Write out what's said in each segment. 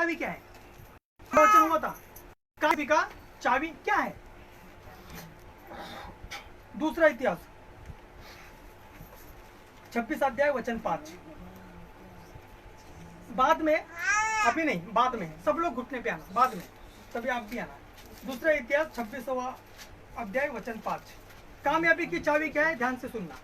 चाबी क्या है? वचन हुआ था चाबी का चाबी क्या है? दूसरा इतिहास 26 अध्याय वचन 5। बाद में, अभी नहीं, बाद में सब लोग घुटने पे आना, बाद में तभी आप भी आना। दूसरा इतिहास 26वां अध्याय वचन 5। कामयाबी की चाबी क्या है? ध्यान से सुनना।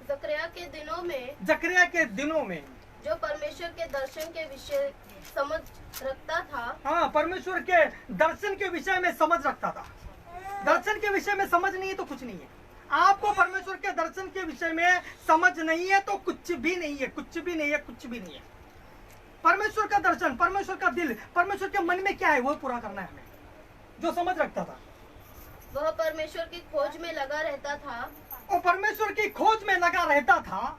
जकरिया के दिनों में जो परमेश्वर के दर्शन के विषय समझ रखता था। हाँ, परमेश्वर के दर्शन के विषय में समझ रखता था। दर्शन के विषय में समझ नहीं है तो कुछ नहीं है। आपको परमेश्वर के दर्शन के विषय में समझ नहीं है तो कुछ भी नहीं है, कुछ भी नहीं है, कुछ भी नहीं है। परमेश्वर का दर्शन, परमेश्वर का दिल, परमेश्वर के मन में क्या है वो पूरा करना है हमें। जो समझ रखता था वह परमेश्वर की खोज में लगा रहता था, वो परमेश्वर की खोज में लगा रहता था।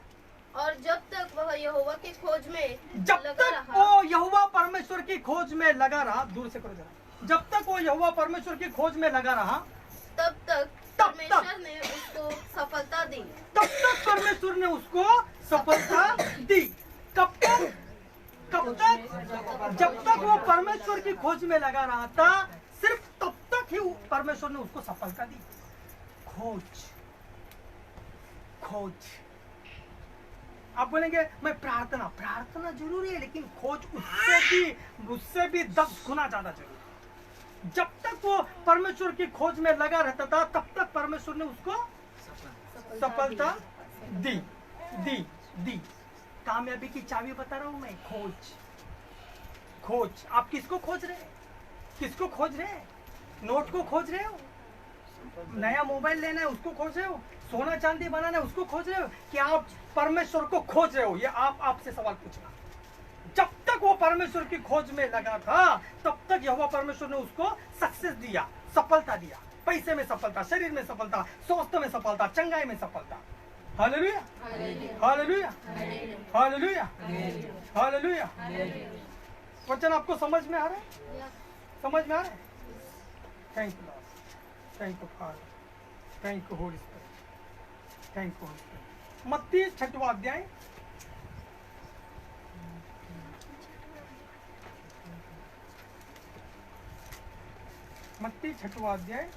और जब तक वह यहोवा की खोज में जब लगा तक रहा, वो यहोवा परमेश्वर की खोज में लगा रहा, दूर से करो जरा, जब तक वो यहोवा परमेश्वर की खोज में लगा रहा, तब तक परमेश्वर ने उसको सफलता दी। तब तक परमेश्वर ने उसको सफलता दी। कब तक? कब तक? जब तक वो परमेश्वर की खोज में लगा रहा था, सिर्फ तब तक ही परमेश्वर ने उसको सफलता दी। खोज, खोज। आप बोलेंगे मैं प्रार्थना, प्रार्थना जरूरी है, लेकिन खोज उससे भी 10 गुना ज्यादा जरूरी है। जब तक वो परमेश्वर की खोज में लगा रहता था, तब तक परमेश्वर ने उसको सफलता दी दी दी। कामयाबी की चाबी बता रहा हूं मैं, खोज। खोज। आप किसको खोज रहे हैं? किसको खोज रहे हैं? नोट को खोज रहे हो? नया मोबाइल लेना है उसको खोज रहे हो? सोना चांदी बनाना है उसको खोज रहे हो? कि आप परमेश्वर को खोज रहे हो? ये आपसे सवाल पूछना। जब तक वो परमेश्वर की खोज में लगा था, तब तक यहोवा परमेश्वर ने उसको सक्सेस दिया, सफलता दिया। पैसे में सफलता, शरीर में सफलता, स्वास्थ्य में सफलता, चंगाई में सफलता। Hallelujah, hallelujah, hallelujah, hallelujah. वचन आपको समझ में आ रहा है? समझ में आ रहा है? Thank you Lord, thank you father, thank you Holi spirit, thank you Holi spirit. मत्ती 6वां अध्याय मत्ती 6वां अध्याय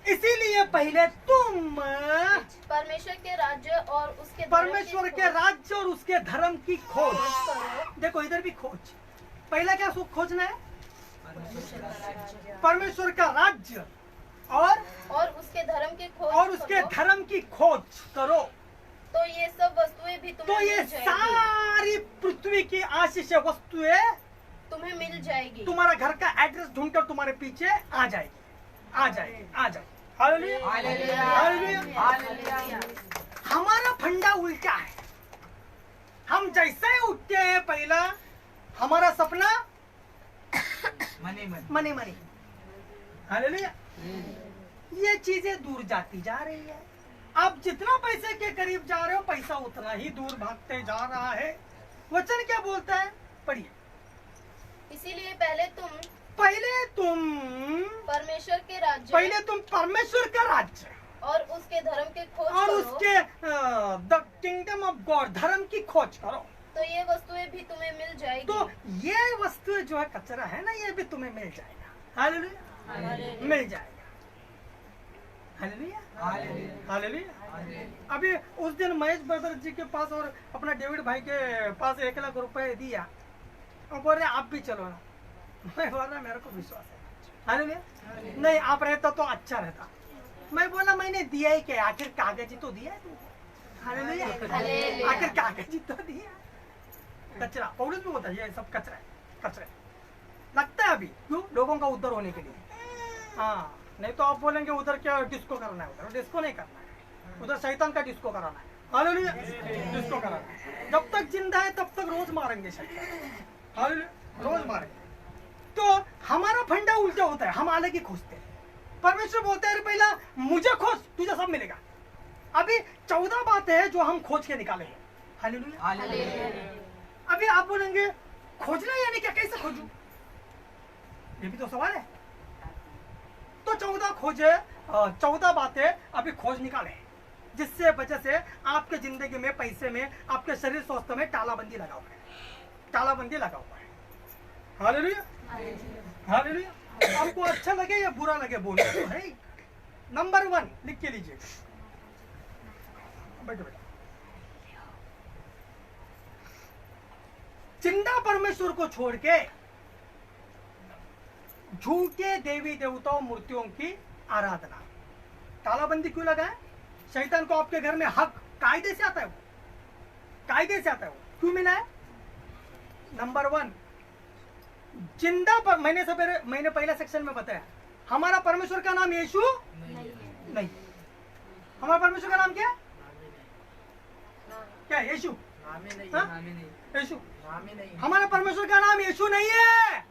इसीलिए पहले तुम परमेश्वर के राज्य और उसके धर्म की खोज। देखो इधर भी खोज। पहला क्या खोजना है? परमेश्वर का राज्य और उसके धर्म की खोज, और उसके धर्म की खोज करो, तो ये सब वस्तुएं भी तुम्हें तो ये सारी पृथ्वी की आशीष वस्तुएं तुम्हें मिल जाएगी। तुम्हारा घर का एड्रेस ढूंढकर तुम्हारे पीछे आ जाएगी, आ जाएगी, आ जाएगी। Hallelujah, hallelujah, hallelujah. हमारा फंडा उल्टा है। हम जैसे ही उठते हैं, पहला हमारा सपना मनी मनी। हालेलुया। ये चीजें दूर जाती जा रही है। आप जितना पैसे के करीब जा रहे हो, पैसा उतना ही दूर भागते जा रहा है। वचन क्या बोलता है? पढ़िए। इसीलिए पहले तुम परमेश्वर के राज्य, पहले तुम परमेश्वर का राज्य और उसके धर्म की खोज और करो, उसके द किंगडम ऑफ गॉड, धर्म की खोज करो, तो ये वस्तुएं भी तुम्हें मिल जाएगी। तो ये वस्तुएं जो है, कचरा है ना, ये भी तुम्हें मिल जाएगा। हालेलुया, मिल जाएगा। Hallelujah, hallelujah. अभी उस दिन महेश ब्रदर जी के पास और अपना डेविड भाई के पास 1 लाख रुपए दिया और बोल रहे आप भी चलो ना। मैं बोल रहा मेरे को विश्वास है। हालेलुया। नहीं, आप रहता तो अच्छा रहता। मैं बोला मैंने दिया ही क्या, आखिर कागज ही तो दिया है तुमको। हालेलुया, आखिर कागज ही तो दिया। कचरा, पौलुस भी होता है, ये सब कचरा है, कचरा लगता है अभी। क्यों? लोगों का उद्धार होने के लिए। हाँ, नहीं तो आप बोलेंगे उधर क्या डिस्को करना है। उधर डिस्को नहीं करना है, उधर शैतान का डिस्को कराना है। हालेलुया, डिस्को कराना है। जब तक जिंदा है तब तक रोज मारेंगे शैतान। हालेलुया, रोज मारेंगे। तो हमारा फंडा उल्टा होता है, हम अलग ही खोजते हैं। परमेश्वर बोलता है पहला मुझे खोज, तुझे सब मिलेगा। अभी 14 बातें हैं जो हम खोज के निकाले हैं। हालेलुया। अभी आप बोलेंगे खोजना यानी क्या, कैसे खोजूं? ये भी तो सवाल है। तो 14 बातें अभी खोज निकाले, जिससे वजह से आपके जिंदगी में, पैसे में, आपके शरीर स्वास्थ्य में तालाबंदी लगा हुआ है, तालाबंदी लगा हुआ है। Hallelujah, hallelujah. आपको अच्छा लगे या बुरा लगे बोलो तो है। नंबर 1 लिख के लीजिए, बैठो बेटा। जिंदा परमेश्वर को छोड़ के झूठे देवी देवताओं मूर्तियों की आराधना। तालाबंदी क्यों लगा है? शैतान को आपके घर में हक कायदे से आता है, वो कायदे से आता है। वो क्यों मिला है? नंबर 1 जिंदा पर, मैंने पहले सेक्शन में बताया, हमारा परमेश्वर का नाम यीशु नहीं। हमारा परमेश्वर का नाम क्या है? क्या यीशु? यीशु। हमारा परमेश्वर का नाम यीशु नहीं है।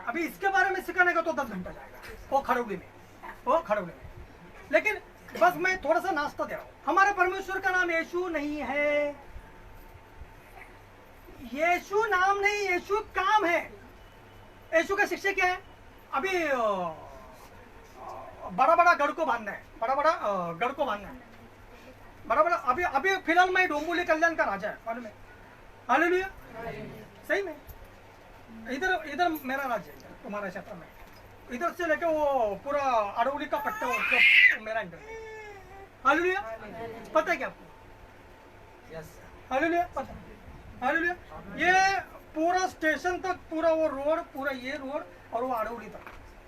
अभी इसके बारे में सिखाने का तो 10 घंटा जाएगा, वो खड़ौली में। लेकिन बस मैं थोड़ा सा नाश्ता दे रहा हूं। हमारा परमेश्वर का नाम यीशु नहीं है। यीशु नाम नहीं, यीशु काम है। यीशु का शिक्षा क्या है? अभी बड़ा गढ़ को बांधना है, गढ़ को बांधना है, बड़ा। अभी फिलहाल मैं डोंबोली कल्याण का राजा है, मालूम है? हालेलुया। सही में इधर मेरा राज्य है, तुम्हारा क्षेत्र में। इधर से लेके वो पूरा अड़ौली का पट्टा मेरा इधर। हालेलुया। पता है क्या आपको? हालेलुया, पता। हालेलुया। ये पूरा स्टेशन तक, पूरा वो रोड, पूरा ये रोड और वो अड़ौली तक।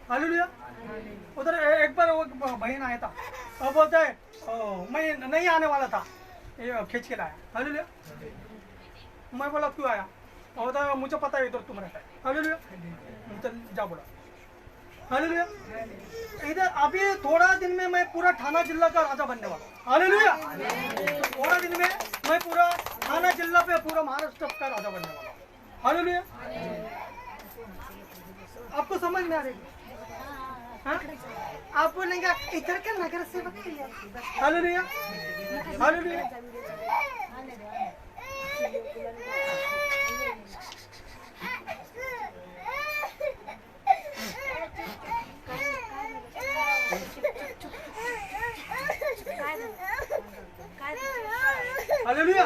हालेलुया। उधर एक बार वो बहन आया था और बोलता है मैं नहीं आने वाला था, ये खींच के लाया। हालेलुया। मैं बोला क्यों आया? और बोलता मुझे पता है इधर तुम रहता है। हालेलुया। चल जा बोला। हालेलुया। इधर अभी थोड़ा दिन में मैं पूरा थाना जिला का राजा बनने वाला हूँ। हालेलुया। थोड़ा दिन में मैं पूरा थाना जिला पे पूरा महाराष्ट्र का राजा बनने वाला हूँ। हालेलुया। आपको समझ में आ रही है? हाँ? आप बोलेंगे इधर के नगर सेवक के लिए। Hallelujah, hallelujah. हालेलुया।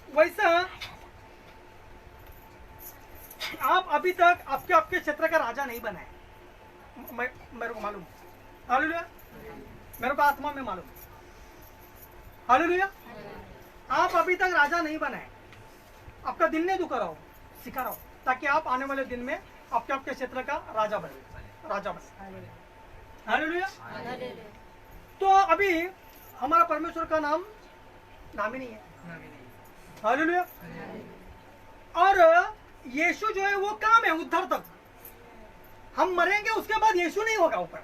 वैसा आप अभी तक आपके क्षेत्र का राजा नहीं बना है, मेरे को मालूम। हालेलुया। मेरे को आत्मा में मालूम। हालेलुया। आप अभी तक राजा नहीं बना है। आपका दिल नहीं दुखा रहा हो, सिखा रहा हो, ताकि आप आने वाले दिन में आपके क्षेत्र का राजा बने। हालेलुया। तो अभी हमारा परमेश्वर का नाम ही नहीं है। हालेलुया। और यीशु जो है वो काम है उद्धार तक। हम मरेंगे उसके बाद यीशु नहीं होगा ऊपर।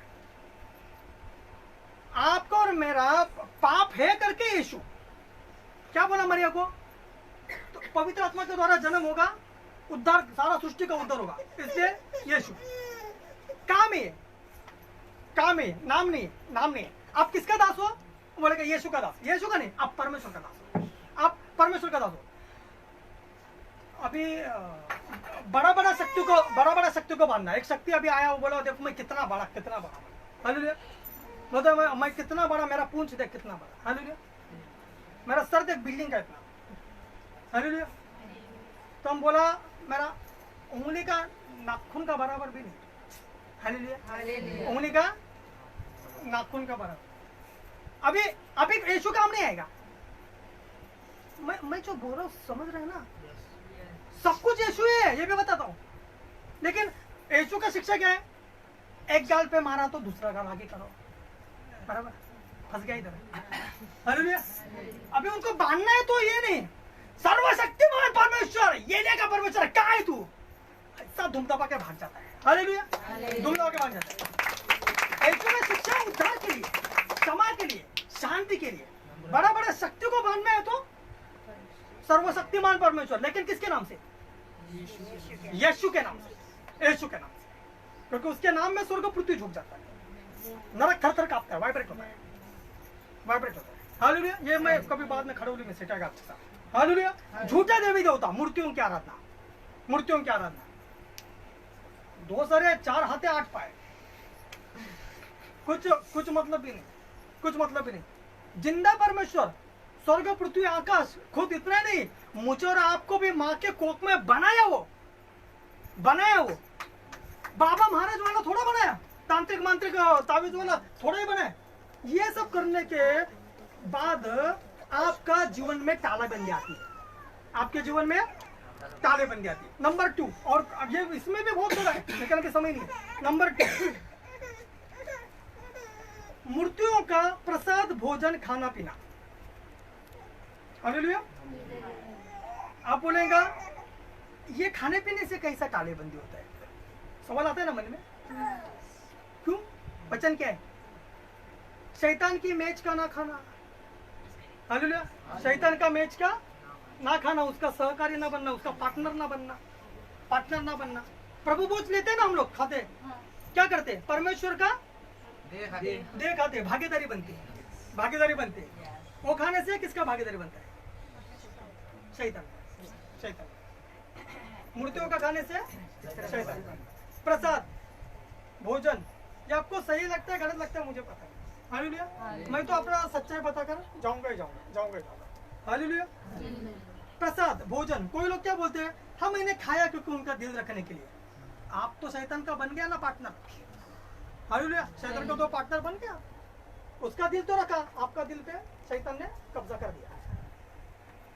आपका और मेरा पाप है करके यीशु। क्या बोला मरिया को? तो पवित्र आत्मा के द्वारा जन्म होगा, उद्धार, सारा सृष्टि का उद्धार होगा। इसलिए यीशु काम है, नाम नहीं। आप किसका दास हो? बोलेगा यीशु का दास। यीशु का नहीं, आप परमेश्वर का दास हो। आप परमेश्वर का दास हो। अभी बड़ा शक्ति को बांधना। एक शक्ति अभी आया, वो बोला देखो मैं कितना बड़ा। हालेलुया। बोलता मैं कितना बड़ा, मेरा पूंछ देख कितना बड़ा। हालेलुया। मेरा सर देख बिल्डिंग का इतना। हालेलुया। तो हम बोला मेरा उंगली का नाखून का बराबर भी नहीं। हालेलुया। उंगली का नाखून का बराबर। अभी यीशु काम नहीं आएगा। मैं जो बोल रहा हूँ समझ रहे हैं ना? सब कुछ यीशु है, ये भी बताता हूँ। लेकिन यीशु का शिक्षा क्या है? एक गाल पे मारा तो दूसरा गाल आगे करो, बराबर? फंस गया इधर। हालेलुया। अभी उनको बांधना है तो ये नहीं, सर्वशक्तिमान परमेश्वर, ये का परमेश्वर कहाँ है तू? ऐसा धूमधापा के भाग जाता है। हालेलुया। धूमधापा के भाग जाता है। यीशु का शिक्षा उद्धार के लिए, क्षमा के लिए, शांति के लिए। बड़ा शक्ति को बांधना है तो सर्वशक्तिमान परमेश्वर, लेकिन किसके नाम से? यीशु के नाम से, यीशु के नाम से, क्योंकि उसके नाम में स्वर्ग पृथ्वी झुक जाता है, नरक थर थर कांपता है, वाइब्रेट होता है, वाइब्रेट होता है। हालेलुया। ये मैं कभी बाद में खड़ोली में सेटेगा आपके साथ। हालेलुया। झूठा देवी देवता, मूर्तियों की आराधना, मूर्तियों की आराधना, 2 सर 4 हाथे 8 पाए, कुछ मतलब भी नहीं, कुछ मतलब भी नहीं। जिंदा परमेश्वर, स्वर्ग पृथ्वी आकाश, खुद इतना नहीं, मुझे और आपको भी माँ के कोख में बनाया, वो बनाया, वो बाबा महाराज वाला थोड़ा बनाया, तांत्रिक मांत्रिक तावीज वाला थोड़ा ही बनाया। ये सब करने के बाद आपका जीवन में तालाबंदी आती है, आपके जीवन में तालेबंदी आती है। नंबर 2, और ये इसमें भी बहुत बड़ा है लेकिन अभी समय नहीं है। नंबर 2, मूर्तियों का प्रसाद भोजन खाना पीना। हालेलुया। आप बोलेगा ये खाने पीने से कैसा तालेबंदी होता है, सवाल आता है ना मन में, क्यों? वचन क्या है? शैतान की मेज का ना खाना। हालेलुया। शैतान का मेज का ना खाना, उसका सहकारी ना बनना, उसका पार्टनर ना बनना, पार्टनर ना बनना। प्रभु भोज लेते हैं ना हम लोग, खाते क्या करते? परमेश्वर का दे खाते, भागीदारी बनती है, भागीदारी बनती है। वो खाने से किसका भागीदारी बनता है? शैतान, शैतान। मूर्तियों का खाने से शैतान। प्रसाद भोजन, ये आपको सही लगता है गलत लगता है मुझे पता नहीं। हालेलुया। मैं तो अपना सच्चाई बताकर जाऊंगा ही जाऊंगा, जाऊंगा ही जाऊंगा। हालेलुया। प्रसाद भोजन, कोई लोग क्या बोलते हैं, हम इन्हें खाया क्योंकि उनका दिल रखने के लिए। आप तो शैतान का बन गया ना पार्टनर। हालेलुया। शैतान का तो पार्टनर बन गया, उसका दिल तो रखा, आपका दिल पे शैतान ने कब्जा कर दिया।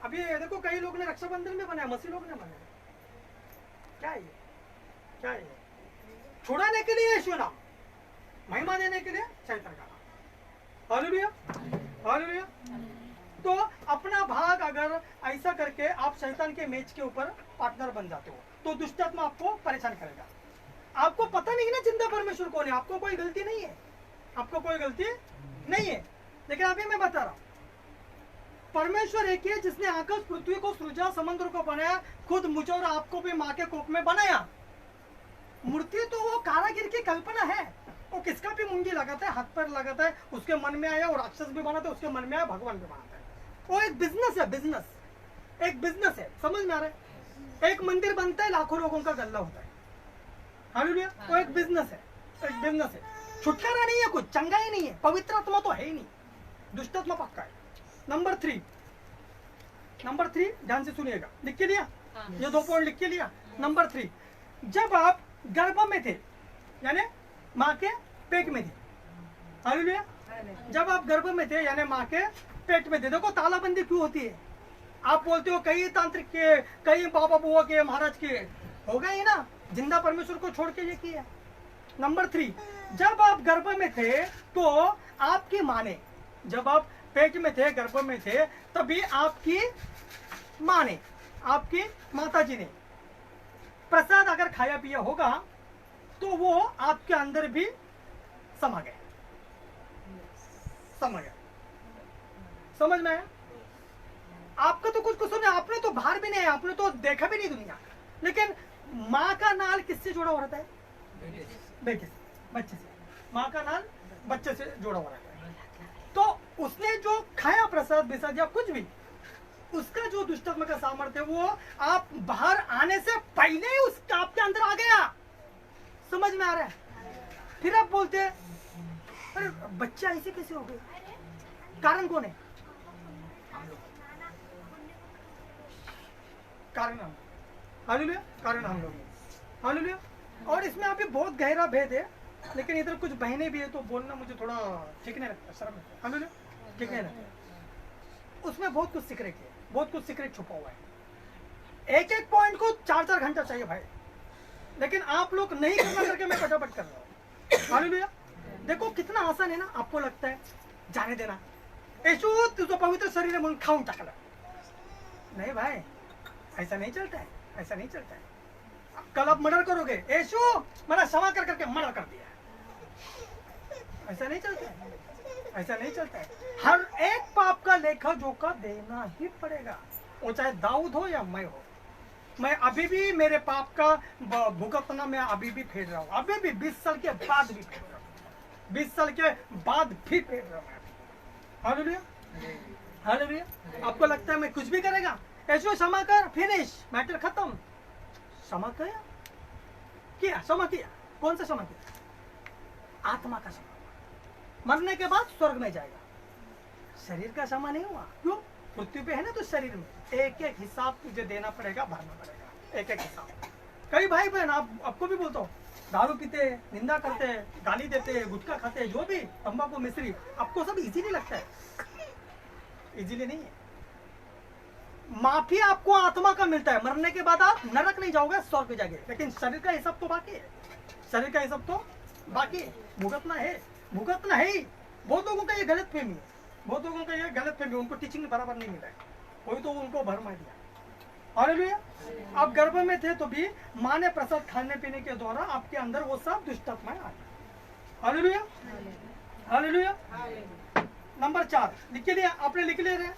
अभी देखो कई लोग ने रक्षाबंधन में बनाया, मसीह लोग ने बनाया। क्या है ये, क्या है ये? छुड़ाने के लिए यीशु नाम, महिमा देने के लिए शैतान का नाम। Hallelujah, hallelujah. तो अपना भाग अगर ऐसा करके आप शैतान के मेज के ऊपर पार्टनर बन जाते हो तो दुष्टात्मा आपको परेशान करेगा। आपको पता नहीं ना जिंदा परमेश्वर कौन है, आपको कोई गलती नहीं है, आपको कोई गलती नहीं है। लेकिन अभी मैं बता रहा हूं, परमेश्वर एक है जिसने आकाश पृथ्वी को सृजा, समुद्र को बनाया, खुद मुझे और आपको भी माँ के कोख में बनाया। मूर्ति तो वो कारागिर की कल्पना है, वो किसका भी मुंडी लगाता है, हाथ पैर लगाता है, उसके मन में आया, और राक्षस भी बनाता है, उसके मन में आया, भगवान भी बनाता है। वो एक बिजनेस है, बिजनेस, एक बिजनेस है। समझ में आ रहा है? एक मंदिर बनता है, लाखों लोगों का गल्ला होता है। हालेलुया। वो एक बिजनेस है, एक बिजनेस है। छुटकारा नहीं है, कुछ चंगा ही नहीं है, पवित्र आत्मा तो है ही नहीं, दुष्टात्मा पक्का है। नंबर 3, नंबर 3 ध्यान से सुनिएगा, लिख के लिया, ये 2 पॉइंट लिख के लिया। नंबर 3, जब आप गर्भ में थे, यानी माँ के पेट में थे। हालेलुया। जब आप गर्भ में थे यानी माँ के पेट में थे, देखो तालाबंदी क्यों होती है? आप बोलते हो कई तांत्रिक के, कई बाबा बुआ के, महाराज के, होगा ही ना, जिंदा परमेश्वर को छोड़ के ये किया। नंबर 3, जब आप गर्भ में थे तो आपकी माँ ने, जब आप पेट में थे, गर्भ में थे, तभी आपकी माँ ने, आपकी माता जी ने प्रसाद अगर खाया पिया होगा तो वो आपके अंदर भी समा गया, समा गया। समझ में आया? आपका तो कुछ नहीं, आपने तो बाहर भी नहीं है, आपने तो देखा भी नहीं दुनिया, लेकिन माँ का नाल किससे जुड़ा हुआ रहता है? बेटे से, बच्चे से। माँ का नाल बच्चे से जुड़ा हुआ रहता है। तो उसने जो खाया प्रसाद विसाद या कुछ भी, उसका जो दुष्टात्मा का सामर्थ्य वो आप बाहर आने से पहले ही उसका आपके अंदर आ गया। समझ में आ रहा है? फिर आप बोलते हैं अरे बच्चा ऐसे कैसे हो गए? कारण कौन है? कारण हम, हालेलुया, कारण हम लोग। हालेलुया। और इसमें अभी बहुत गहरा भेद है, लेकिन इधर कुछ बहनें भी है तो बोलना मुझे थोड़ा ठीक नहीं लगता, शर्म लगता है। हालेलुया, ठीक नहीं लगता। उसमें बहुत कुछ सीक्रेट है, बहुत कुछ सीक्रेट छुपा हुआ है। एक एक पॉइंट को 4-4 घंटा चाहिए भाई, लेकिन आप लोग नहीं करना करके मैं फटाफट कर रहा हूँ। हालेलुया। देखो कितना आसान है ना, आपको लगता है जाने देना, यीशु तुझं पवित्र शरीर है म्हणून खाऊन टाकला। नहीं भाई, ऐसा नहीं चलता है, ऐसा नहीं चलता है। कल आप मर्डर करोगे, यीशु मैंने क्षमा कर करके मर्डर कर दिया, ऐसा नहीं चलता है, ऐसा नहीं चलता है। हर एक पाप का लेखा जोखा देना ही पड़ेगा, वो चाहे दाऊद हो या मैं हो, मैं अभी भी मेरे पाप का भुगतना मैं अभी भी फेर रहा हूँ, अभी भी 20 साल के बाद भी फेर रहा हूँ, 20 साल के बाद भी फेर रहा हूँ। Hallelujah, hallelujah. आपको लगता है मैं कुछ भी करेगा, ऐसे क्षमा कर, फिनिश, मैटर खत्म। क्षमा किया, क्षमा किया। कौन सा क्षमा किया? आत्मा का क्षमा। मरने के बाद स्वर्ग में जाएगा, शरीर का क्षमा नहीं हुआ। क्यों? पृथ्वी पे है ना, तो शरीर में एक एक हिसाब तुझे देना पड़ेगा, भरना पड़ेगा, एक एक हिसाब। कई भाई बहन, आपको भी बोलता हूँ, दारू पीते, निंदा करते, गाली देते, गुटखा खाते, जो भी तंबाकू मिश्री, आपको सब इजीली लगता है, इजीली नहीं है। माफी आपको आत्मा का मिलता है, मरने के बाद आप नरक नहीं जाओगे, स्वर्ग जाओगे, लेकिन शरीर का हिसाब तो बाकी है, शरीर का हिसाब तो बाकी है, भुगतना है, भुगतना है ही। बहुत लोगों का ये गलत फहमी है, बहुत लोगों का ये गलत फहमी, उनको टीचिंग बराबर नहीं मिला है, कोई तो उनको भर मार दिया। हालेलुया। आप गर्भ में थे तो भी माँ ने प्रसाद खाने पीने के दौरान आपके अंदर वो सब दुष्टात्माएं आ गई। Hallelujah, hallelujah. नंबर 4 लिख के लिया आपने, लिख ले रहे?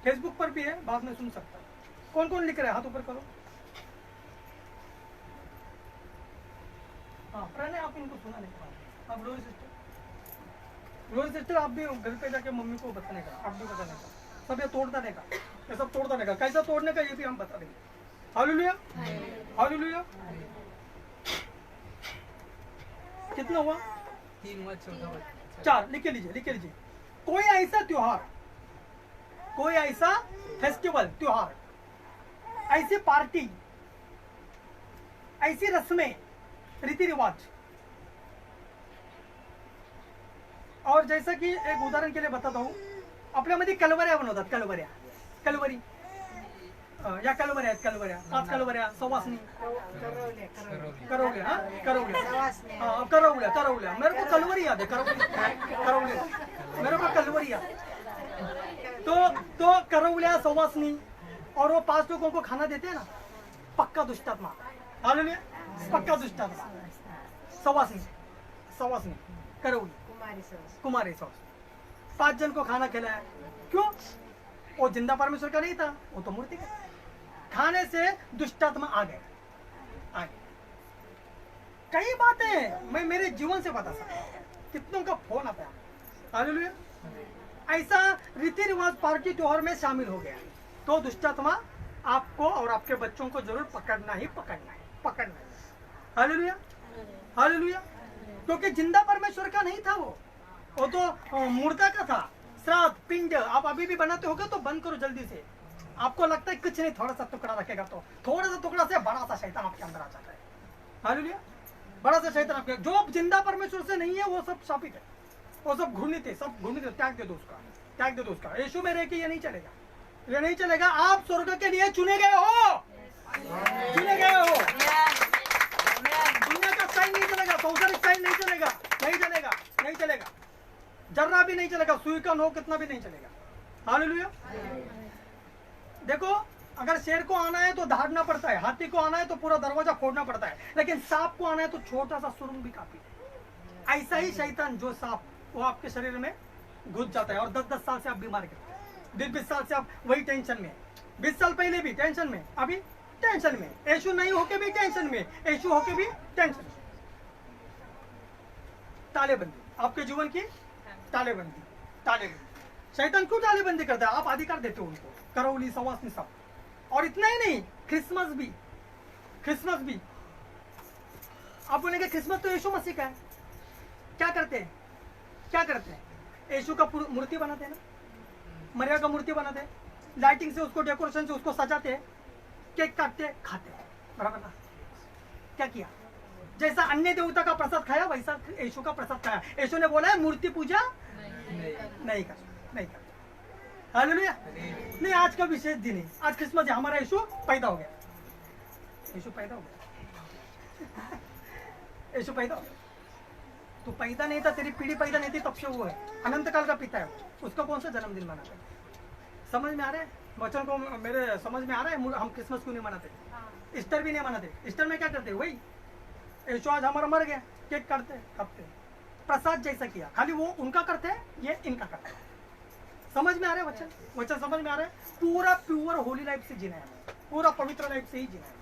फेसबुक पर भी है, बाद में सुन सकता है। कौन कौन लिख रहे हैं? हाथ ऊपर करो। हाँ, प्रणय आप इनको सुना नहीं पाओ। आप ग्लोरी सिस्टर, आप भी घर पे जाके मम्मी को बताने का, आप भी बताने का, सब ये तोड़ देने का, ये सब तोड़ देने का, कैसा तोड़ने का ये भी हम बता देंगे। Hallelujah, hallelujah. कितना हुआ? 4 लिख लीजिए, लिख लीजिए। कोई ऐसा त्योहार, कोई ऐसा फेस्टिवल, त्योहार, ऐसी पार्टी, ऐसी रस्में, रीति रिवाज, और जैसा कि एक उदाहरण के लिए बताता हूँ, आपल्यामध्ये कलवऱ्या बनवतात, कलवऱ्या, कलवरी या कलवऱ्या आहेत, कलवऱ्या, 5 कलवऱ्या, सवासनी, करवल्या, करवल्या, करवल्या, मेरे को कलवरी याद है, करवल्या, मेरे को कलवरी याद। तो करवल्या, सवासनी, और वो 5 लोगों को खाना देते हैं ना, पक्का दुष्टात्मा। हालेलुया, पक्का दुष्टात्मा। सवासनी, सवासनी, करवली, कुमारी सवासनी, 5 जन को खाना खिलाया। क्यों? वो जिंदा परमेश्वर का नहीं था, वो तो मूर्ति का। खाने से दुष्टात्मा आ गए, आ गए। कई बातें मैं मेरे जीवन से बता सकता हूँ, कितनों का फोन आता है। हालेलुया। ऐसा रीति रिवाज पार्टी त्योहार में शामिल हो गया, तो दुष्टात्मा आपको और आपके बच्चों को जरूर पकड़ना ही पकड़ना है, पकड़ना है। Hallelujah, hallelujah. क्योंकि जिंदा परमेश्वर का नहीं था वो तो मूर्ता का था। श्राद्ध, पिंड आप अभी भी बनाते होगे तो बंद करो जल्दी से। आपको लगता है कुछ नहीं, थोड़ा सा टुकड़ा रखेगा तो थोड़ा सा टुकड़ा से बड़ा सा शैतान आपके अंदर आ जाता है। हालेलुया, बड़ा सा शैतान आपके, जो जिंदा परमेश्वर से नहीं है वो सब शापित है, वो सब घृणित है, सब घृणित है। त्याग दे दो उसका, त्याग दे दो उसका। यीशु में रह के ये नहीं चलेगा, ये नहीं चलेगा। आप स्वर्ग के लिए चुने गए हो, चुने गए हो। दुनिया का स्टाइल नहीं चलेगा, संसारिक स्टाइल नहीं चलेगा, नहीं चलेगा, नहीं चलेगा, जर्रा भी नहीं चलेगा, सुई का नोक कितना भी नहीं चलेगा। हालेलुया। देखो, अगर शेर को आना है तो दहाड़ना पड़ता है, हाथी को आना है तो पूरा दरवाजा फोड़ना पड़ता है, लेकिन सांप को आना है तो छोटा सा सुरंग भी काफी है। ऐसा ही शैतान, जो सांप, वो आपके शरीर में घुस जाता है और 10-10 साल से आप बीमार गिरते हैं, 20-20 साल से आप वही टेंशन में, 20 साल पहले भी टेंशन में, अभी टेंशन में, यीशु नहीं होके भी टेंशन में, यीशु होके भी टेंशन में। तालेबंदी, आपके जीवन की तालेबंदी, तालेबंदी। शैतान क्यों तालेबंदी करता है? आप अधिकार देते हो उनको, करौली, सवासनी, सब। और इतना ही नहीं, क्रिसमस भी, क्रिसमस भी। आप बोलेंगे क्रिसमस तो यीशु मसीह का है। क्या करते हैं, क्या करते हैं? यीशु का मूर्ति बनाते हैं ना, मरिया का मूर्ति बनाते हैं, लाइटिंग से उसको, डेकोरेशन से उसको सजाते हैं, केक काटते हैं, खाते हैं, बराबर ना? क्या किया? जैसा अन्य देवता का प्रसाद खाया वैसा यीशु का प्रसाद खाया। यीशु ने बोला है मूर्ति पूजा नहीं कर, नहीं कर। हालेलुया। नहीं, आज का विशेष दिन है, आज क्रिसमस है, हमारा यीशु पैदा हो गया, यीशु पैदा हो गया, यीशु पैदा हो गया। तो पैदा नहीं था, तेरी पीढ़ी पैदा नहीं थी तब से वो है, अनंत काल का पिता है, उसका कौन सा जन्मदिन मनाते हैं? समझ में आ रहा है वचन को? मेरे समझ में आ रहा है? हम क्रिसमस क्यों नहीं मनाते? ईस्टर भी नहीं मनाते। ईस्टर में क्या करते? वही यीशु आज हमारा मर गया, केक काटते, खाते, प्रसाद जैसा किया, खाली वो उनका करते हैं, ये इनका करते हैं। समझ में आ रहा है वचन? वचन समझ में आ रहा है? पूरा प्योर होली लाइफ से जीना है, पूरा पवित्र लाइफ से ही जीना है।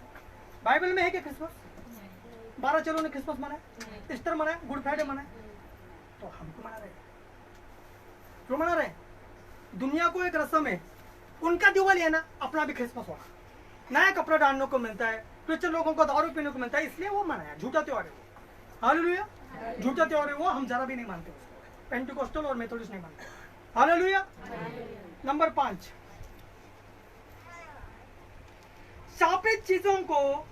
बाइबल में है कि क्रिसमस 12 चलो ने क्रिसमस मनाए, ईस्टर मनाए, गुड फ्राइडे मनाए, तो हम क्यों मना रहे हैं? क्यों मना रहे हैं? दुनिया को एक रस्म है, उनका दिवाली है ना, अपना भी क्रिसमस होना, नया कपड़ा डालने को मिलता है, क्रिश्चियन लोगों को दारू पीने को मिलता है, इसलिए वो मनाया। झूठा त्योहार है वो, हालेलुया, झूठा त्योहार है वो, हम जरा भी नहीं मानते उसको, पेंटिकोस्टल और मेथोडिस्ट नहीं मानते, हालेलुया। नंबर 5, शापित चीजों को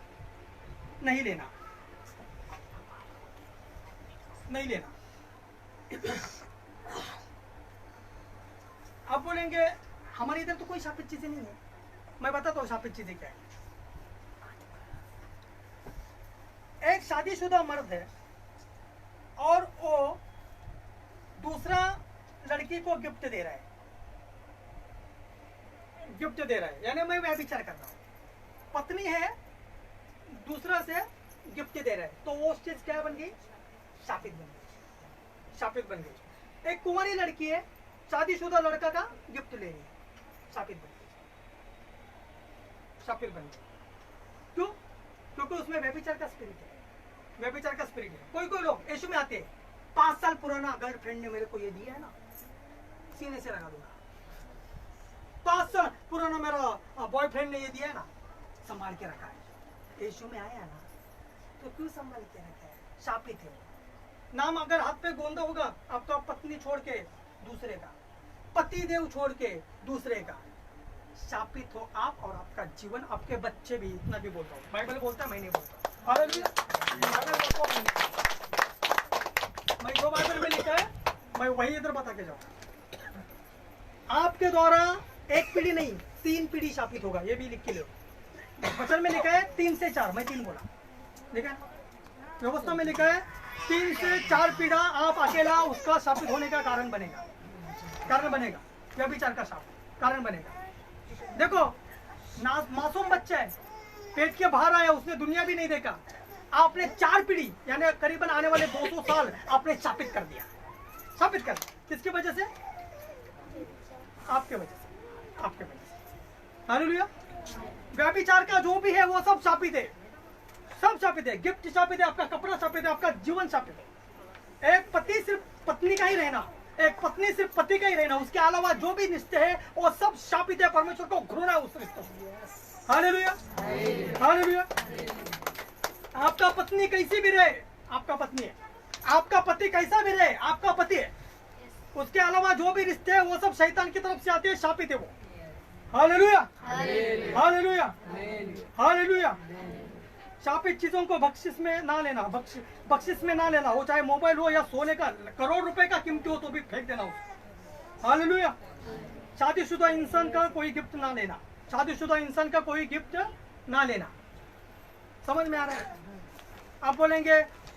नहीं लेना, नहीं लेना। आप बोलेंगे हमारे इधर तो कोई शापित चीजें नहीं है। मैं बताता हूँ शापित चीजें क्या है। एक शादीशुदा मर्द है और वो दूसरा लड़की को गिफ्ट दे रहा है, गिफ्ट दे रहा है, यानी मैं व्यभिचार कर रहा हूँ। पत्नी है, दूसरा से गिफ्ट दे रहा है, तो वो चीज क्या बन गई? शापित बन गई, शापित बन गई। एक कुंवारी लड़की है, शादीशुदा लड़का का गिफ्ट ले रही है, शापित बन गई, शापित बन गई। क्यों? क्योंकि उसमें व्यभिचार का स्पिरिट है, व्यभिचार का स्पिरिट है। कोई कोई लोग यीशु में आते हैं, 5 साल पुराना गर्लफ्रेंड ने मेरे को ये दिया है ना, सीने से लगा दूंगा। 5 साल पुराना मेरा बॉयफ्रेंड ने ये दिया है ना, संभाल के रखा है। यीशु में आया ना, तो क्यों संभाल के रखा है? शापित है। नाम अगर हाथ पे गोंदा होगा, आपका पत्नी छोड़ के दूसरे का, पति देव छोड़ के दूसरे का, शापित हो आप और आपका जीवन, आपके बच्चे भी। इतना भी बोलता हूँ, बाइबल बोलता है, मैं नहीं बोलता। हालेलुया, बाइबल बोलता हूँ, मैं जो बाइबल में लिखा है मैं वही इधर बता के जाऊँ। आपके द्वारा एक पीढ़ी नहीं 3 पीढ़ी शापित होगा, ये भी लिख के लो। वचन में लिखा है 3 से 4, मैं 3 बोला, लिखा है व्यवस्था में लिखा है 3 से 4 पीढ़ा आप अकेला उसका शापित होने का कारण बनेगा, कारण बनेगा, व्यभिचार का शाप कारण बनेगा। देखो मासूम बच्चा है, पेट के बाहर आया, उसने दुनिया भी नहीं देखा, आपने 4 पीढ़ी यानी करीबन आने वाले 200 साल आपने शापित कर दिया, शापित कर दिया। किसकी वजह से? आपके वजह से, आपके वजह से। हालेलुया। व्यभिचार का जो भी है वो सब शापित है, सब शापित है। गिफ्ट शापित है, आपका कपड़ा शापित है, आपका जीवन शापित है। एक पति सिर्फ पत्नी का ही रहना, एक पत्नी सिर्फ पति का ही रहना, उसके अलावा जो भी रिश्ते है वो सब शापित है। परमेश्वर को घृणा है उस रिश्ते से। Hallelujah, hallelujah. आपका पत्नी कैसी भी रहे, आपका पत्नी है, आपका पति कैसा भी रहे, आपका पति है, उसके अलावा जो भी रिश्ते है वो सब शैतान की तरफ से आते हैं, शापित है वो। Hallelujah, hallelujah, hallelujah. शापित चीजों को बख्शिश में ना लेना, बख्शिश में ना लेना, वो चाहे मोबाइल हो या सोने का करोड़ रुपए का कीमती हो तो भी फेंक देना उसको। हालेलुया। शादीशुदा इंसान का कोई गिफ्ट ना लेना, शादीशुदा इंसान का कोई गिफ्ट ना लेना। समझ में आ रहा है? आप बोलेंगे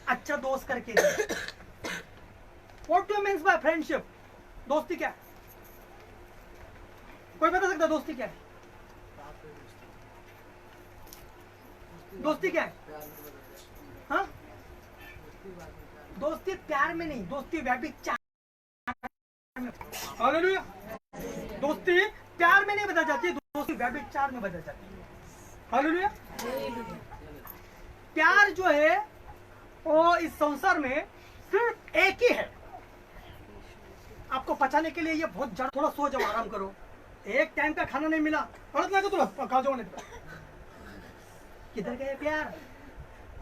अच्छा दोस्त करके what do means by friendship? दोस्ती क्या है? कोई बता सकता दोस्ती क्या है? दोस्ती क्या है? हाँ, दोस्ती प्यार में नहीं, दोस्ती व्यभिचार में। हालेलुया। दोस्ती प्यार में नहीं बदल जाती, दोस्ती व्यभिचार में बदल जाती है। हालेलुया। प्यार जो है वो इस संसार में सिर्फ एक ही है। आपको पचाने के लिए ये बहुत जड़, थोड़ा सो जाओ, आराम करो। एक टाइम का खाना नहीं मिला, गलत लगा तुला खा जाओ, नहीं किधर गए प्यार?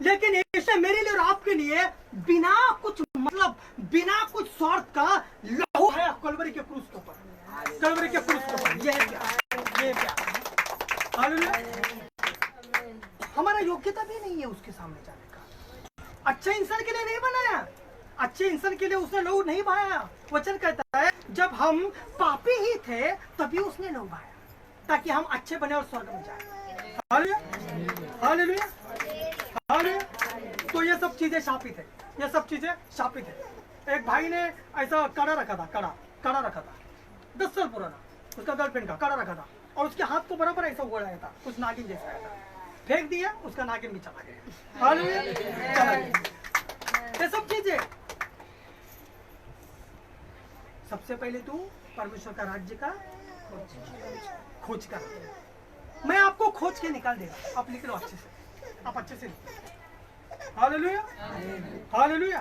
लेकिन ऐसे मेरे लिए और आपके लिए बिना कुछ मतलब, बिना कुछ स्वार्थ का लहू है कलवरी के क्रूस के ऊपर, कलवरी के क्रूस के ऊपर। ये है प्यार, ये प्यार। हालेलुया। हमारा योग्यता भी नहीं है उसके सामने जाने का। अच्छे इंसान के लिए नहीं बनाया, अच्छे इंसान के लिए उसने लहू नहीं बहाया। वचन कहता है जब हम पापी ही थे तभी उसने लहू बहाया, ताकि हम अच्छे बने और स्वर्ग में जाए। Hallelujah, hallelujah, hallelujah. तो ये सब चीजें शापित है, ये सब चीजें शापित है। एक भाई ने ऐसा कड़ा रखा था, कड़ा रखा था 10 साल पुराना, उसका गर्लफ्रेंड का कड़ा रखा था, और उसके हाथ को बराबर ऐसा उगड़ाया था, कुछ नागिन जैसा आया था, फेंक दिया, उसका नागिन भी चला गया। हालेलुया, चला गया। ये सब चीजें, सबसे पहले तू परमेश्वर का राज्य का खोज कर। मैं आपको खोज के निकाल देगा। आप लिख लो अच्छे से, आप अच्छे से लिखो। Hallelujah, hallelujah,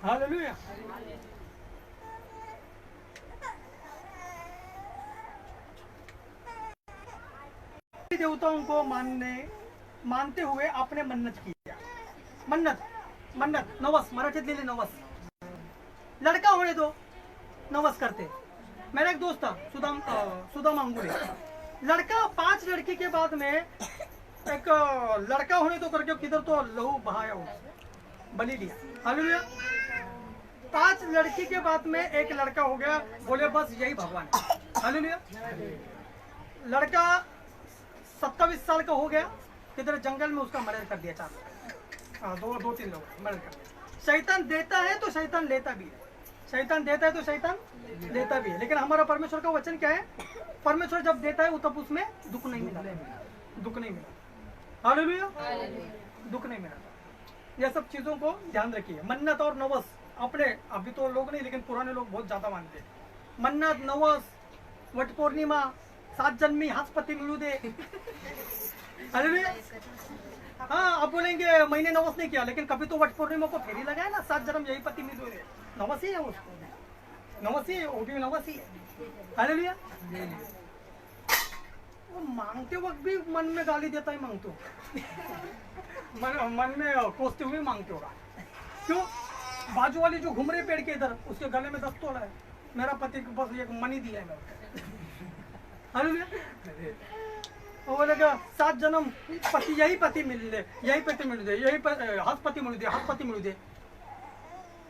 hallelujah. देवताओं को मानते हुए आपने मन्नत किया। मन्नत नवस, मराठीत लिहिले नवस। लड़का होने दो, नवस करते। मेरा एक दोस्त था सुदाम अंगुले, लड़का 5 लड़की के बाद में एक लड़का होने तो करके किधर तो लहू बहाया, बलि दिया। हालेलुया। 5 लड़की के बाद में एक लड़का हो गया, बोले बस यही भगवान है। हालेलुया। लड़का 27 साल का हो गया, किधर जंगल में उसका मर्डर कर दिया। 2-3 लोग मर्डर कर दिया। शैतान देता है तो शैतान लेता भी है, शैतान देता है तो शैतान लेता भी है। लेकिन हमारा परमेश्वर का वचन क्या है? परमेश्वर जब देता है तब उसमें दुख नहीं मिला, दुख नहीं मिला। हालेलुया, दुख नहीं मिला। यह सब चीजों को ध्यान रखिए। मन्नत और नवस अपने, अभी तो लोग नहीं लेकिन पुराने लोग बहुत ज्यादा मानते हैं। मन्नत, नवस, वट पूर्णिमा, 7 जन्मी हाच पती मिलू दे। हालेलुया। हाँ, आप बोलेंगे मैंने नवस नहीं किया, लेकिन कभी तो वट पूर्णिमा को फेरी लगाया ना, 7 जन्म यही पति मिलू दे। नवस ही है उसको, नवस ही है, वो भी नवस ही है। हालेलुया। वो मांगते वक्त भी मन में गाली देता ही मांगतो, मन में कोसते हुए मांगते होगा। क्यों? बाजू वाली जो घूम रही पेड़ के इधर, उसके गले में 10 तोला है, मेरा पति को बस एक मनी दिया है मैं। हालेलुया। वो बोलेगा 7 जन्म पति, यही पति मिल दे, यही पति मिल दे, यही हाथ पति मिल दे, हाथ पति मिल दे।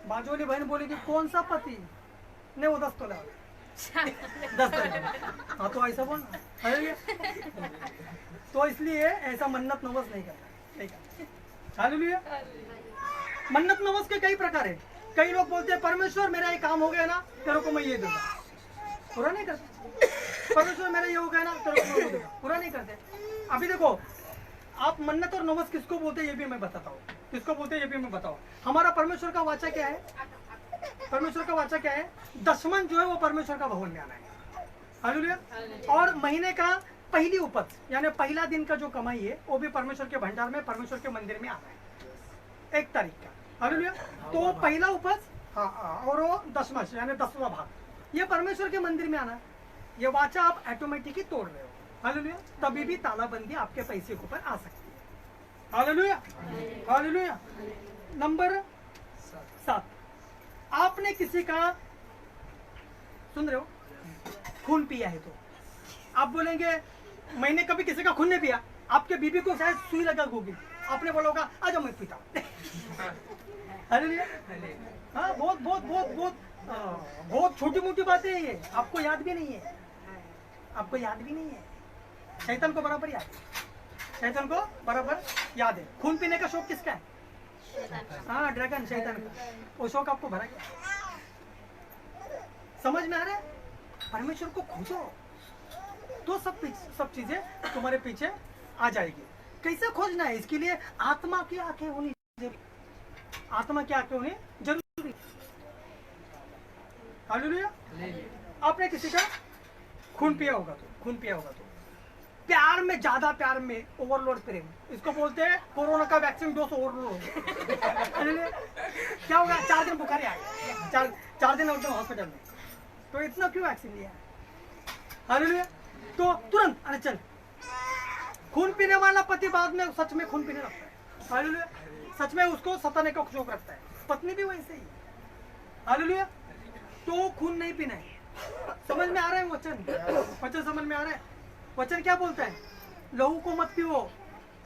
बाजू वाली बहन बोलेगी कौन सा पति? नहीं, वो 10 तोला 10 तोला। हाँ, तो ऐसा बोल। तो इसलिए ऐसा मन्नत नवस नहीं करना। हालेलुया। मन्नत नवस के कई प्रकार है। कई लोग बोलते हैं परमेश्वर मेरा ये काम हो गया ना, तेरे को मैं ये दूंगा, पूरा नहीं करते। परमेश्वर मेरा ये हो गया ना, तेरे को मैं वो दूंगा, पूरा नहीं करते। अभी देखो, आप मन्नत और नवस किसको बोलते हैं ये भी मैं बताता हूँ, किसको बोलते हैं ये भी मैं बताऊँ। हमारा परमेश्वर का वाचा क्या है? परमेश्वर का वाचा क्या है? दशमन जो है वो परमेश्वर का भवन में आना है। हालेलुया। और महीने का पहली उपज यानी पहला दिन का जो कमाई है वो भी परमेश्वर के भंडार में, परमेश्वर के मंदिर में आना है 1 तारीख का। हालेलुया। तो पहला उपज, हाँ, और वो दशमांश यानी 10वां भाग, ये परमेश्वर के मंदिर में आना है। ये वाचा आप ऑटोमेटिक ही तोड़ रहे हो। हालेलुया। तभी भी तालाबंदी आपके पैसे के ऊपर आ सकती है। Hallelujah, hallelujah. नंबर 7, आपने किसी का, सुन रहे हो, खून पिया है तो आप बोलेंगे मैंने कभी किसी का खून नहीं पिया। आपके बीबी को शायद सुई लगा होगी, आपने बोला होगा आजा मैं पीता हूं। हालेलुया। हाँ, बहुत बहुत बहुत बहुत बहुत छोटी मोटी बातें हैं ये, आपको याद भी नहीं है, आपको याद भी नहीं है। शैतान को बराबर याद है, शैतान को बराबर याद है। खून पीने का शौक किसका है? हाँ, ड्रैगन, शैतान का। वो शौक आपको भरा गया। समझ में आ रहा है? परमेश्वर को खोजो तो सब चीजें तुम्हारे पीछे आ जाएगी। कैसे खोजना है? इसके लिए आत्मा की आंखें होनी जरूरी, आत्मा की आंखें होनी जरूरी। हालेलुया। आपने किसी का खून पिया होगा तो प्यार में, ज्यादा प्यार में ओवरलोड प्रेम, इसको बोलते हैं कोरोना का वैक्सीन डोज ओवरलोड। क्या होगा? 4 दिन बुखार आ गया, 4 दिन हॉस्पिटल में, तो इतना क्यों वैक्सीन लिया? हालेलुया। तो तुरंत अरे चल, खून पीने वाला पति बाद में सच में खून पीने लगता है। हालेलुया। सच में उसको सताने का शौक रखता है, पत्नी भी वैसे ही। हालेलुया। तो खून नहीं पीना है। समझ में आ रहा है वचन समझ में आ रहा है? वचन क्या बोलता है? लहू को मत पियो।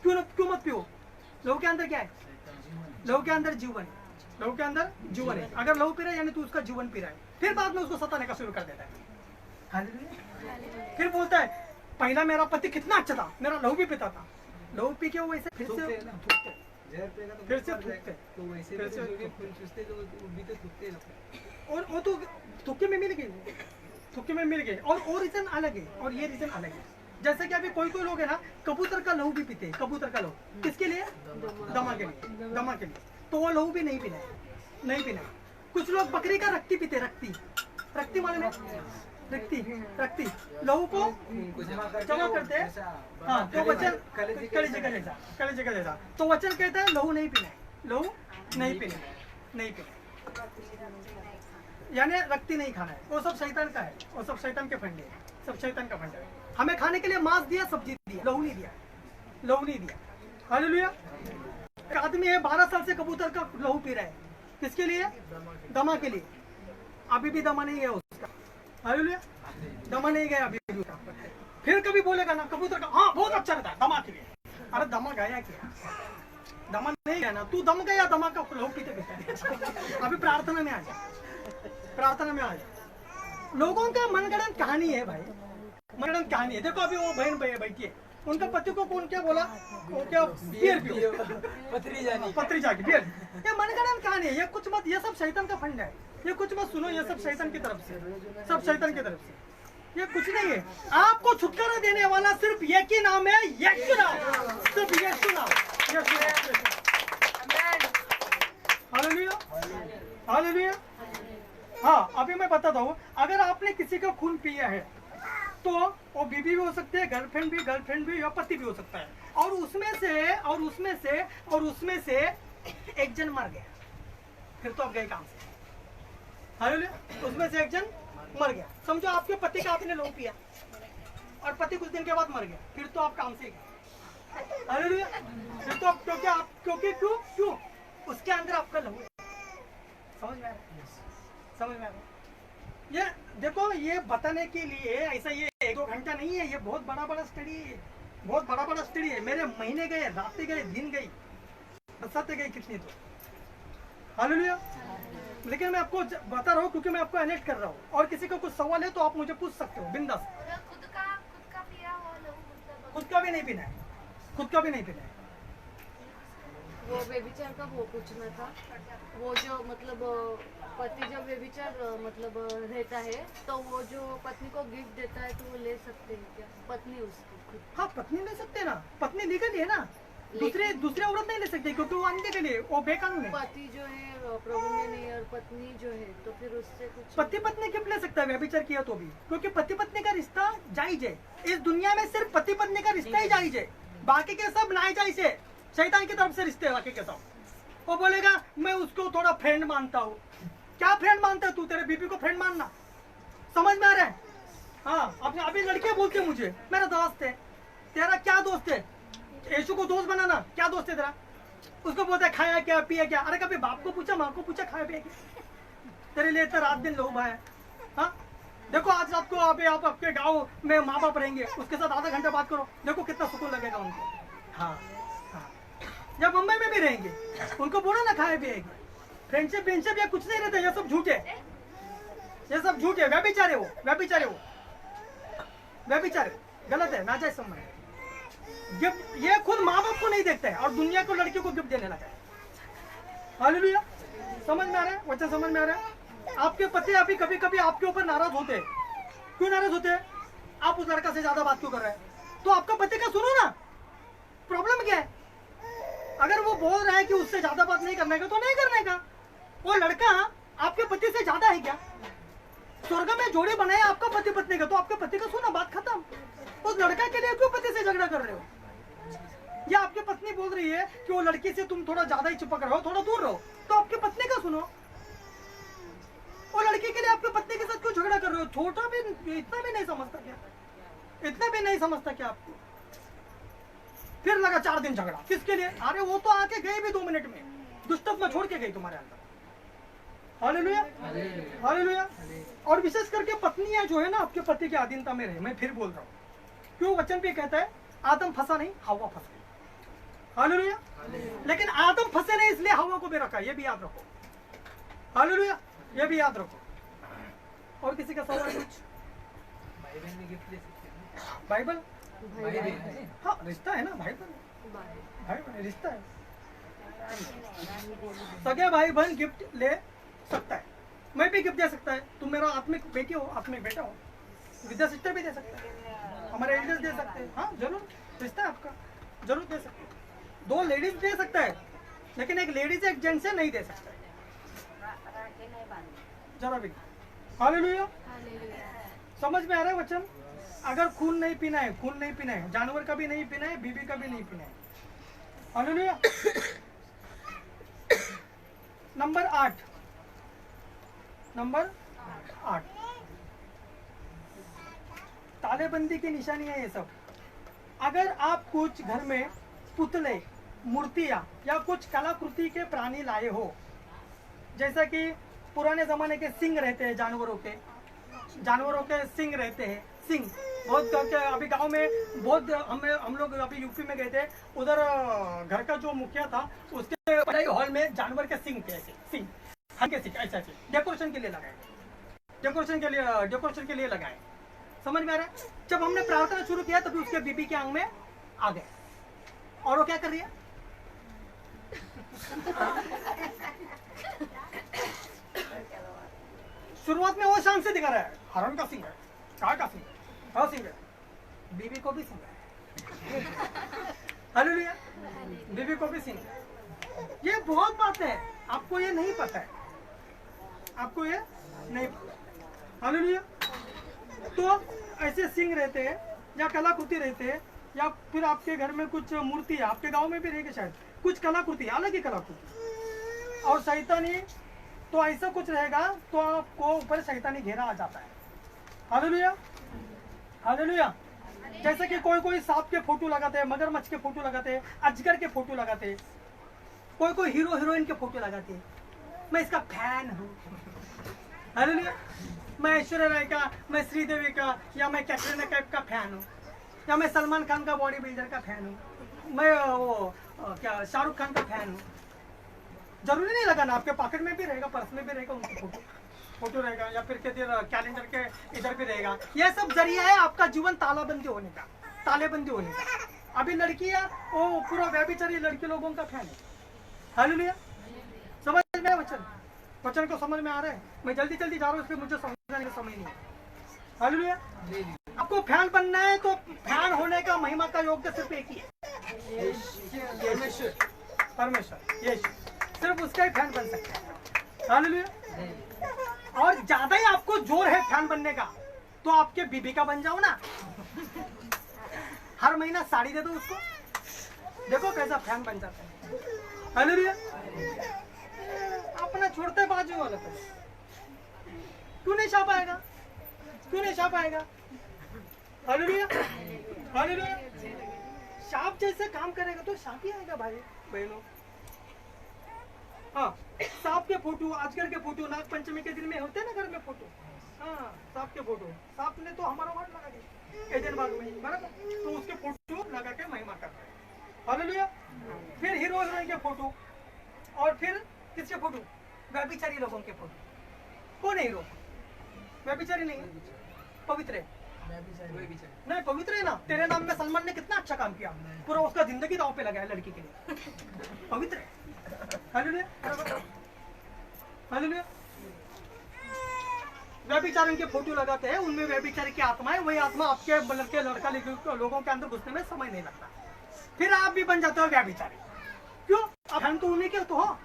क्यों मत पियो? लहू के अंदर क्या है? लहू के अंदर जीवन है, लहू के अंदर जीवन है। अगर लहू पी रहा है यानी तू उसका जीवन पी रहा है, फिर बाद में उसको सताने का शुरू कर देता है। हालेलुया। फिर बोलता है पहला मेरा पति कितना अच्छा था, मेरा लहू भी पीता था, लहू पी के वो वैसे फिर से और वो तो थुक्के में मिल गए और रीजन अलग है और ये रीजन अलग है। जैसे कि अभी कोई लोग है ना, कबूतर का लहू भी पीते हैं। कबूतर का लहू किसके लिए? दमा के लिए। तो वो लहू भी नहीं पीना है। कुछ लोग बकरी का रक्ती पीते, रक्ती रक्ति मालूम है? रक्ति लहू को जमा करते हैं। हाँ, तो वचन कलेजे का जैसा। तो वचन कहता है लहू नहीं पीना है, लहू नहीं पीना है, नहीं पीना है, यानी रक्ति नहीं खाना है। वो सब शैतान का है, वो सब शैतान के फंडे है, सब शैतान का फंडा है। हमें खाने के लिए मांस दिया, सब्जी दिया, लहू नहीं दिया, लहू नहीं दिया। हालेलुया। एक आदमी है 12 साल से कबूतर का लहू पी रहा है, किसके लिए? दमा के लिए। अभी भी दमा नहीं गया उसका। हालेलुया, दमा नहीं गया अभी भी उसका। फिर कभी बोलेगा ना कबूतर का, हाँ बहुत अच्छा रहता है दमा के लिए। अरे दमा गया क्या? दमा नहीं गया ना, तू दम गया दमा का लहू पीते पीते। अभी प्रार्थना में आ जा, प्रार्थना में आ जा। लोगों का मनगढ़ंत कहानी है भाई, मनगढ़ंत कहानी है। देखो अभी वो बहन बैठी है, उनका पति को कौन क्या बोला? वो क्या बियर पियो, पत्री जाके बियर। ये मनगढ़ंत कहानी है, ये कुछ मत, ये सब शैतान का फंड है। ये कुछ मत सुनो, ये सब शैतान की तरफ से, सब शैतान की तरफ से। ये कुछ नहीं है। आपको छुटकारा देने वाला सिर्फ एक ही नाम है, यीशु नाम, सिर्फ यीशु नाम। Hallelujah, hallelujah. हाँ, अभी मैं बताता हूँ, अगर आपने किसी का खून पिया है तो वो बीवी भी हो सकते हैं, गर्लफ्रेंड भी या पति भी हो सकता है। और उसमें से एक जन मर गया, फिर तो आप गए काम से। हालेलुया। उसमें से एक जन मर गया, समझो आपके पति का आपने लहू पिया और पति कुछ दिन के बाद मर गया, फिर तो आप काम से गए। हालेलुया। फिर तो आप क्यों उसके अंदर आपका लहू है। समझ में आ रहा? समझ में आ रहा? ये देखो, ये बताने के लिए ऐसा ये 1-2 घंटा नहीं है, ये बहुत बड़ा स्टडी है, बहुत बड़ा स्टडी है। मेरे महीने गए, रातें गए, दिन गई, बरसातें गई कितनी तो। हालेलुया। लेकिन मैं आपको बता रहा हूँ क्योंकि मैं आपको अनेक्ट कर रहा हूँ। और किसी को कुछ सवाल है तो आप मुझे पूछ सकते हो बिंदास। खुद का भी नहीं पीना है, खुद का भी नहीं पीना है। वो व्यभिचार का वो पूछना था, वो जो मतलब पति जब व्यभिचार मतलब रहता है तो वो जो पत्नी को गिफ्ट देता है तो वो ले सकते हैं क्या पत्नी उसकी खुद? हाँ, पत्नी ले सकते हैं ना, पत्नी लीगल है ना। दूसरे औरत नहीं ले सकते क्योंकि वो अंधे के लिए, वो बेकानून है। पति जो है प्रभु में नहीं और पत्नी जो है तो फिर उससे कुछ पति पत्नी गिफ्ट ले सकता है व्यभिचार किया तो भी, क्योंकि पति पत्नी का रिश्ता जायज है। इस दुनिया में सिर्फ पति पत्नी का रिश्ता ही जायज है, बाकी के सब नाजायज है। शैतान की तरफ से रिश्ते हैं बाकी के सब। वो बोलेगा मैं उसको थोड़ा फ्रेंड मानता हूँ। क्या फ्रेंड मानता है तू? तेरे बीबी को फ्रेंड मानना, समझ में आ रहा है? हाँ, अभी लड़के बोलते हैं मुझे मेरा दोस्त है। तेरा क्या दोस्त है? यीशु को दोस्त बनाना, क्या दोस्त है तेरा? उसको बोलता है खाया क्या, पिया क्या? अरे कभी बाप को पूछा, माँ को पूछा खाया पिया क्या? तेरे लिए तो रात दिन लोग है। हाँ, देखो आज रात को अभी आप आपके गाँव में माँ बाप रहेंगे, उसके साथ आधा घंटा बात करो, देखो कितना सुकून लगेगा उनको। हाँ, जब मुंबई में भी रहेंगे उनको बोलो ना खाए पिए। फ्रेंडशिप या कुछ नहीं रहता, ये सब झूठ है, ये सब झूठ है। व्यभिचार है वो, व्यभिचार गलत है, नाजायज संबंध है। गिफ्ट ये खुद माँ बाप को नहीं देखता है और दुनिया को लड़कियों को गिफ्ट देने लगा है। हालेलुया। समझ में आ रहा है? वचन समझ में आ रहा है? आपके पति अभी कभी कभी आपके ऊपर नाराज होते हैं। क्यों नाराज होते हैं? आप उस लड़का से ज्यादा बात क्यों कर रहे हैं? तो आपका पति का सुनो ना, प्रॉब्लम क्या है? अगर वो बोल रहा है कि उससे ज्यादा बात नहीं करने का तो नहीं करने का। वो लड़का आपके पति से ज्यादा है क्या? स्वर्ग में जोड़ी बनाया आपका पति पत्नी का, तो आपके पति का सुना, बात खत्म। उस लड़का के लिए क्यों पति से झगड़ा कर रहे हो? या आपकी पत्नी बोल रही है कि वो लड़की से तुम थोड़ा ज्यादा ही चिपक रहे हो, थोड़ा दूर रहो, तो आपकी पत्नी का सुनो। वो लड़की के लिए आपके पत्नी के साथ क्यों झगड़ा कर रहे हो? छोटा भी इतना भी नहीं समझता क्या? इतना भी नहीं समझता क्या आपको? फिर लगा 4 दिन झगड़ा, किसके लिए? अरे वो तो आके गई भी 2 मिनट में, दुष्टत्व छोड़ के गई तुम्हारे अंदर। Hallelujah, hallelujah. और विशेष करके पत्नियां जो है ना आपके पति की अधीनता में रहे। मैं फिर बोल रहा हूँ, क्यों? वचन पे कहता है आदम फंसा नहीं, हवा फंस गई। हालेलुया। लेकिन आदम फंसे नहीं इसलिए हवा को भी रखा, ये भी याद रखो। हालेलुया, ये भी याद रखो। और किसी का सवाल कुछ? बाइबल, हाँ रिश्ता है ना, भाई बहन रिश्ता है। सगे भाई बहन गिफ्ट ले सकता है, मैं भी गिफ्ट दे सकता है। तुम मेरा आत्मिक बेटी हो, आत्मिक बेटा हो, विद्या सिस्टर भी दे सकता है, हमारे एल्डर्स दे सकते हैं। हाँ जरूर, रिश्ता है आपका, जरूर दे सकते हैं। 2 लेडीज दे सकता है, लेकिन एक लेडीज एक जेंट्स से नहीं दे सकता है, जरा भी। हालेलुया। समझ में आ रहा है वचन? अगर खून नहीं पीना है, खून नहीं पीना है, जानवर का भी नहीं पीना है, बीबी का भी नहीं पीना है। हालेलुया। नंबर 8, नंबर 8, तालेबंदी की निशानी है ये सब। अगर आप कुछ घर में पुतले, मूर्तियां या कुछ कलाकृति के प्राणी लाए हो, जैसा कि पुराने जमाने के सिंह रहते हैं, जानवरों के सिंह रहते हैं, सिंह बहुत अभी गांव में बहुत हम लोग अभी यूपी में गए थे, उधर घर का जो मुखिया था उसके बड़े हॉल में जानवर के सिंह थे, ऐसे सिंह, हल्के सिंह ऐसे डेकोरेशन के लिए लगाए, डेकोरेशन के लिए लगाए। समझ में आ रहा है? जब हमने प्रार्थना शुरू किया तभी उसके बीबी के आंग में आ गए, और वो क्या कर रही है? शुरुआत में वो शान से दिखा रहा है, हरण का सिंह है, काय का सिंह है, हाँ सिंह है, बीबी को भी सिंह है। हालेलुया। बीबी को भी सिंह है। ये बहुत बात है, आपको ये नहीं पता है, आपको ये नहीं पता। हालेलुया। तो ऐसे सिंह रहते हैं या कलाकृति रहते हैं, या फिर आपके घर में कुछ मूर्ति है, आपके गांव में भी रहेगी शायद कुछ कलाकृति, अलग ही कलाकृति, और शैतानी तो ऐसा कुछ रहेगा तो आपको ऊपर शैतानी घेरा आ जाता है। हालेलुया। हालेलुया। जैसे कि कोई सांप के फोटो लगाते हैं, मगरमच्छ के फोटो लगाते हैं, अजगर के फोटो लगाते हैं, कोई हीरो हीरोइन के फोटो लगाते हैं। मैं इसका फैन हूँ। हालेलुया। मैं ऐश्वर्या राय का, मैं श्रीदेवी का, या मैं कैटरीना कैफ का फैन हूँ, या मैं सलमान खान का बॉडी बिल्डर का फैन हूँ, मैं वो क्या शाहरुख खान का फैन हूँ। जरूरी नहीं लगाना, आपके पॉकेट में भी रहेगा, पर्स में भी रहेगा, उनका फोटो रहेगा, या फिर कैलेंडर के इधर भी रहेगा। यह सब जरिया है आपका जीवन तालाबंदी होने का, तालेबंदी होने का। अभी लड़कियां वो पूरा व्यभिचारी लड़की लोगों का फैन है। हालेलुया। समझ में वचन को समझ में आ रहा है? मैं जल्दी जा रहा हूँ, इसलिए मुझे समझाने का समय नहीं है। हालेलुया। आपको फैन बनना है तो फैन होने का महिमा का योग्य सिर्फ एक ही है, परमेश्वर, यीशु, सिर्फ उसका ही फैन बन सकता है। हालेलुया। और ज्यादा ही आपको जोर है फैन बनने का तो आपके बीबी का बन जाओ ना। हर महीना साड़ी दे दो उसको, देखो कैसा फैन बन जाता है। हालेलुया। अपना छोड़ते बाजू वाला तो क्यों नहीं छा पाएगा, क्यों नहीं छा पाएगा? हालेलुया। हालेलुया। सांप जैसे काम करेगा तो सांप ही आएगा भाई बहनों। हाँ, सांप के फोटो, अजगर के फोटो नाग पंचमी के दिन में होते हैं ना घर में फोटो। हाँ, सांप के फोटो, सांप ने तो हमारा वाट लगा दिया एजेंट बाग में, बराबर, तो उसके फोटो लगा के महिमा करते हैं। हालेलुया। फिर हीरो हीरोइन के फोटो, और फिर किसके फोटो? व्यभिचारी लोगों के फोटो। कौन है हीरो? व्यभिचारी नहीं, पवित्र है। नहीं, पवित्र है ना। तेरे नाम में सलमान ने कितना अच्छा काम किया, पूरा उसका जिंदगी दांव पे लगाया लड़की के लिए, पवित्र है। हालेलुया। हालेलुया। व्यभिचारी के फोटो लगाते हैं, उनमें व्यभिचारी की आत्मा है, वही आत्मा आपके लड़के लड़का लोगों के अंदर घुसने में समय नहीं लगता, फिर आप भी बन जाते हो व्यभिचारी। क्यों? आप हम तो उन्हीं के तो हो।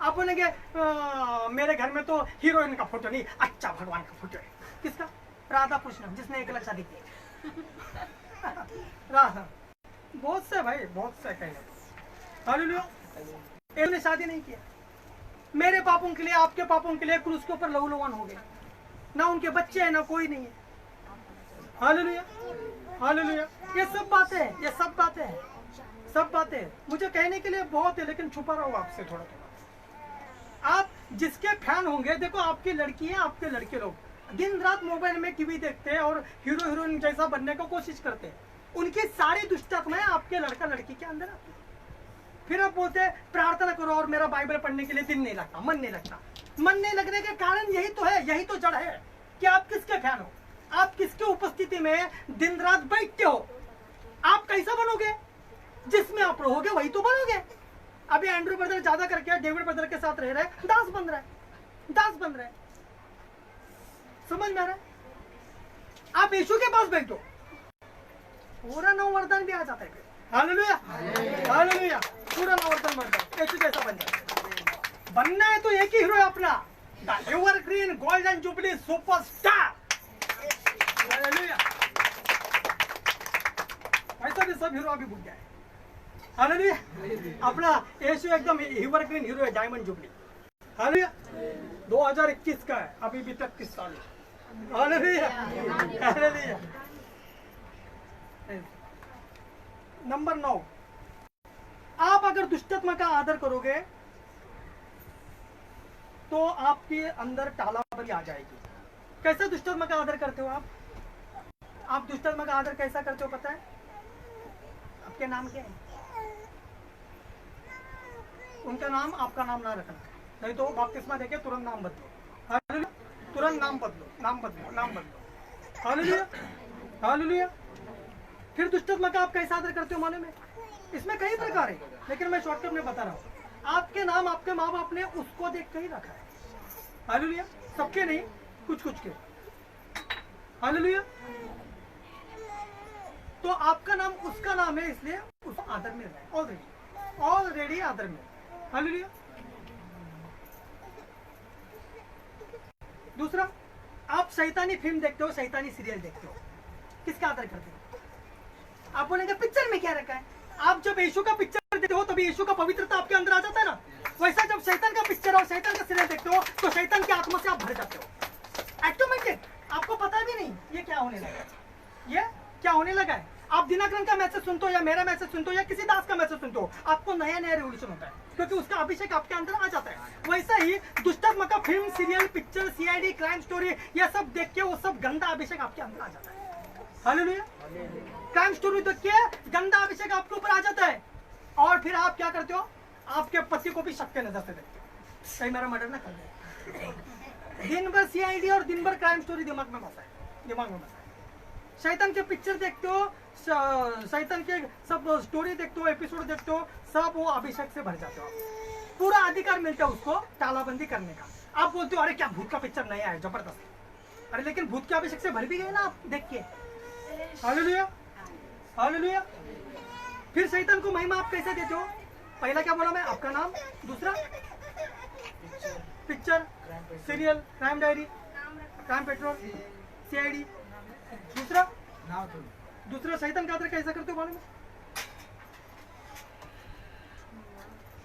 आप बोलेंगे मेरे घर में तो हीरोइन का फोटो नहीं, अच्छा भगवान का फोटो है। किसका? राधा कृष्ण, जिसने 1 लाख शादी की। राधा, बहुत से भाई, बहुत से कहेंगे। हालेलुया। इन्होंने शादी नहीं किया, मेरे पापों के लिए, आपके पापों के लिए क्रूस के ऊपर लहूलुहान हो गए, ना उनके बच्चे हैं ना कोई नहीं है। हालेलुया। हालेलुया। ये सब बातें, ये सब बातें, सब बातें मुझे कहने के लिए बहुत है, लेकिन छुपा रहा हूँ आपसे थोड़ा थोड़ा। आप जिसके फैन होंगे, देखो आपकी लड़की है, आपके लड़के लोग दिन रात मोबाइल में टीवी देखते हैं और हीरो हीरोइन जैसा बनने की कोशिश करते हैं, उनकी सारी दुष्ट आत्माएं आपके लड़का लड़की के अंदर आती है। फिर आप बोलते हैं प्रार्थना करो और मेरा बाइबल पढ़ने के लिए दिन नहीं लगता, मन नहीं लगता। मन नहीं लगने के कारण यही तो है, यही तो जड़ है कि आप किसके फैन हो, आप किसके उपस्थिति में दिन रात बैठते हो। आप कैसा बनोगे? जिसमें आप रहोगे वही तो बनोगे। अभी एंड्रू ब्रदर ज्यादा करके डेविड ब्रदर के साथ रह रहे, दास बन रहा है, दास बन रहा है। समझ में आ रहा है? आप यीशु के पास बैठो, पूरा नव वरदान भी आ जाता है। हालेलुया। हालेलुया। पूरा नव वरदान बन जाए, यीशु जैसा बन जाए। बनना है तो एक ही हीरो है अपना, the evergreen golden jubilee superstar. Hallelujah. ऐसा भी सब हीरो अभी भूल गए। हालेलुया। अपना यीशु एकदम एवरग्रीन हीरो है, डायमंड जुबली। हालेलुया। 2021 का है, अभी भी 33 साल है। हालेलुया। हालेलुया। नंबर 9, आप अगर दुष्टात्मा का आदर करोगे तो आपके अंदर टालाबंदी आ जाएगी। कैसे दुष्टात्मा का आदर करते हो आप दुष्टात्मा का आदर कैसा करते हो पता है? आपके नाम क्या है? उनका नाम आपका नाम ना रखना, नहीं तो बपतिस्मा देके तुरंत नाम बदलो। हालेलुया। तुरंत नाम बदलो। हालेलुया। हालेलुया। फिर दुष्टात्मा का आप कैसा आदर करते हो मालूम है? इसमें कई प्रकार है, लेकिन मैं शॉर्टकट में बता रहा हूँ। आपके नाम आपके माँ बाप ने उसको देख कर ही रखा है। हालेलुया। सबके नहीं, कुछ के। हालेलुया। तो आपका नाम उसका नाम है, इसलिए उसको आदर मिल रहा है। ऑलरेडी आदर मिल रहा है। हालेलुया। दूसरा, आप शैतानी फिल्म देखते हो, शैतानी सीरियल देखते हो, किसका आदर करते हो? आप बोलेंगे पिक्चर में क्या रखा है? आप जब यीशु का पिक्चर देखते हो तभी यीशु का पवित्रता आपके अंदर आ जाता है ना। वैसा जब शैतान का पिक्चर और शैतान का सीरियल देखते हो तो शैतान की आत्मा से आप भर जाते हो ऑटोमेटिक। आपको पता भी नहीं ये क्या होने लगा है। आप दिनाकरन का मैसेज सुनते हो या मेरा मैसेज सुनते हो या किसी दास का मैसेज सुनते हो, आपको नया रिवोल्यूशन होता है, क्योंकि उसका अभिषेक आपके अंदर आ जाता है। वैसा ही दुष्टात्मा का film, serial, picture, CID, crime story, ये सब देख के वो सब गंदा अभिषेक आपके अंदर आ जाता है। हालेलुया। क्राइम स्टोरी देख के गंदा अभिषेक आपके ऊपर आ जाता है, और फिर आप क्या करते हो? आपके पति को भी शक के नजर से देखते हो, कहीं मेरा मर्डर ना कर दे। दिन भर सीआईडी और दिन भर क्राइम स्टोरी दिमाग में बसा है। शैतान के पिक्चर देखते हो, शैतान के सब स्टोरी देखते हो, एपिसोड देखते हो, सब वो अभिषेक से भर जाते हो। पूरा अधिकार मिलता है उसको तालाबंदी करने का। आप बोलते हो अरे क्या भूत का पिक्चर नया है, जबरदस्त। अरे लेकिन भूत के अभिषेक से भर भी गए ना आप देख के। हालेलुया। हालेलुया। फिर शैतान को महिमा आप कैसे देते हो? पहला क्या बोला मैं? आपका नाम। दूसरा picture, serial, crime diary, crime petrol, CID. दूसरा शैतान का आदर कैसा करते हो मालूम है?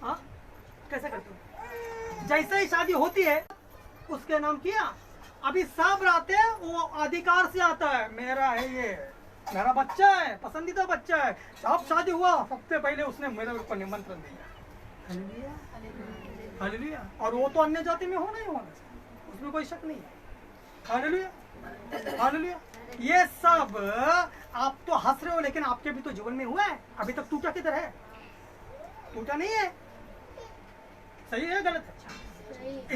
हाँ, कैसा करते हो? जैसे ही शादी होती है उसके नाम किया, अभी सब आते हैं, वो अधिकार से आता है, मेरा है ये, मेरा बच्चा है, पसंदीदा बच्चा है। जब शादी हुआ सबसे पहले उसने मेरे ऊपर निमंत्रण दिया। हालेलुया। और वो तो अन्य जाति में होना ही होना, उसमें कोई शक नहीं है। हालेलुया। हालेलुया। ये सब आप तो हंस रहे हो, लेकिन आपके भी तो जीवन में हुआ है। अभी तक टूटा किधर है? टूटा नहीं है। सही है गलत है?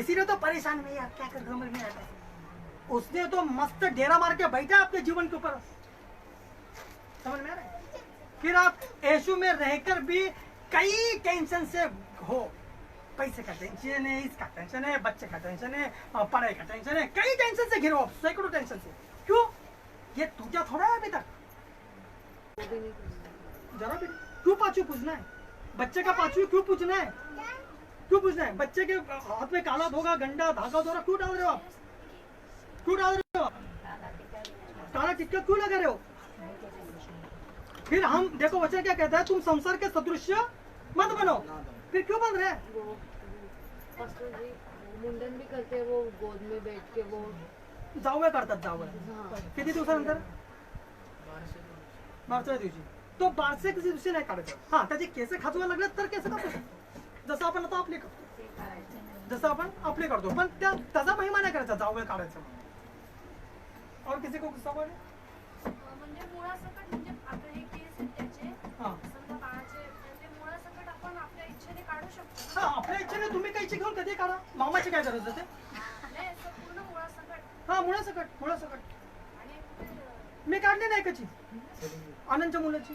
इसीलिए तो परेशान में यार, क्या कर समझ में आता है। उसने तो मस्त डेरा मार के बैठा आपके जीवन के ऊपर, समझ में आ रहा है? फिर आप यीशु में रहकर भी कई टेंशन से हो। पैसे का टेंशन है, इसका टेंशन है, बच्चे का टेंशन है, पढ़ाई का टेंशन है, कई टेंशन से घिरो, सैकड़ों टेंशन से। क्यों? ये टूटा थोड़ा है अभी तक, जरा भी। क्यों पांचवी पूछना है? बच्चे का पांचवी क्यों पूछना है? क्यों पूछना है? बच्चे के हाथ में काला धोगा, गंडा, धागा, दोरा क्यों डाल रहे हो आप? क्यों डाल रहे हो? काला टिक्का क्यों लगा रहे हो? फिर हम देखो वचन क्या कहता है, तुम संसार के सदृश्य मत बनो। फिर क्यों बन रहे हैं? मुंडन भी करते हैं, वो गोद में बैठ के वो जावया करतात। जावया किती दिवसानंतर? 12व्या दिवशी। तो 12व्या दिवशी नाही काढायचं। हा, त्याचे केस खाजवा लागले तर केस कापू, जसं आपण आता आपले करतो, पण त्याचा महिमा नाही करायचा जावया काढायचा। और किसी को सवाल है? म्हणजे मुळासकट, म्हणजे आपले हे केस आहेत त्याचे, समजा बाळाचे, म्हणजे मुळासकट आपण आपल्या इच्छेने काढू शकतो. हा, आपल्या इच्छेने तुम्ही कैची घेऊन कधी काढा, मामाची काय गरज आहे? नाही, असं पूर्ण मुळासकट. हा, मुळासकट. आणि मी काढली नाही कची, आनंदच्या मुलाची।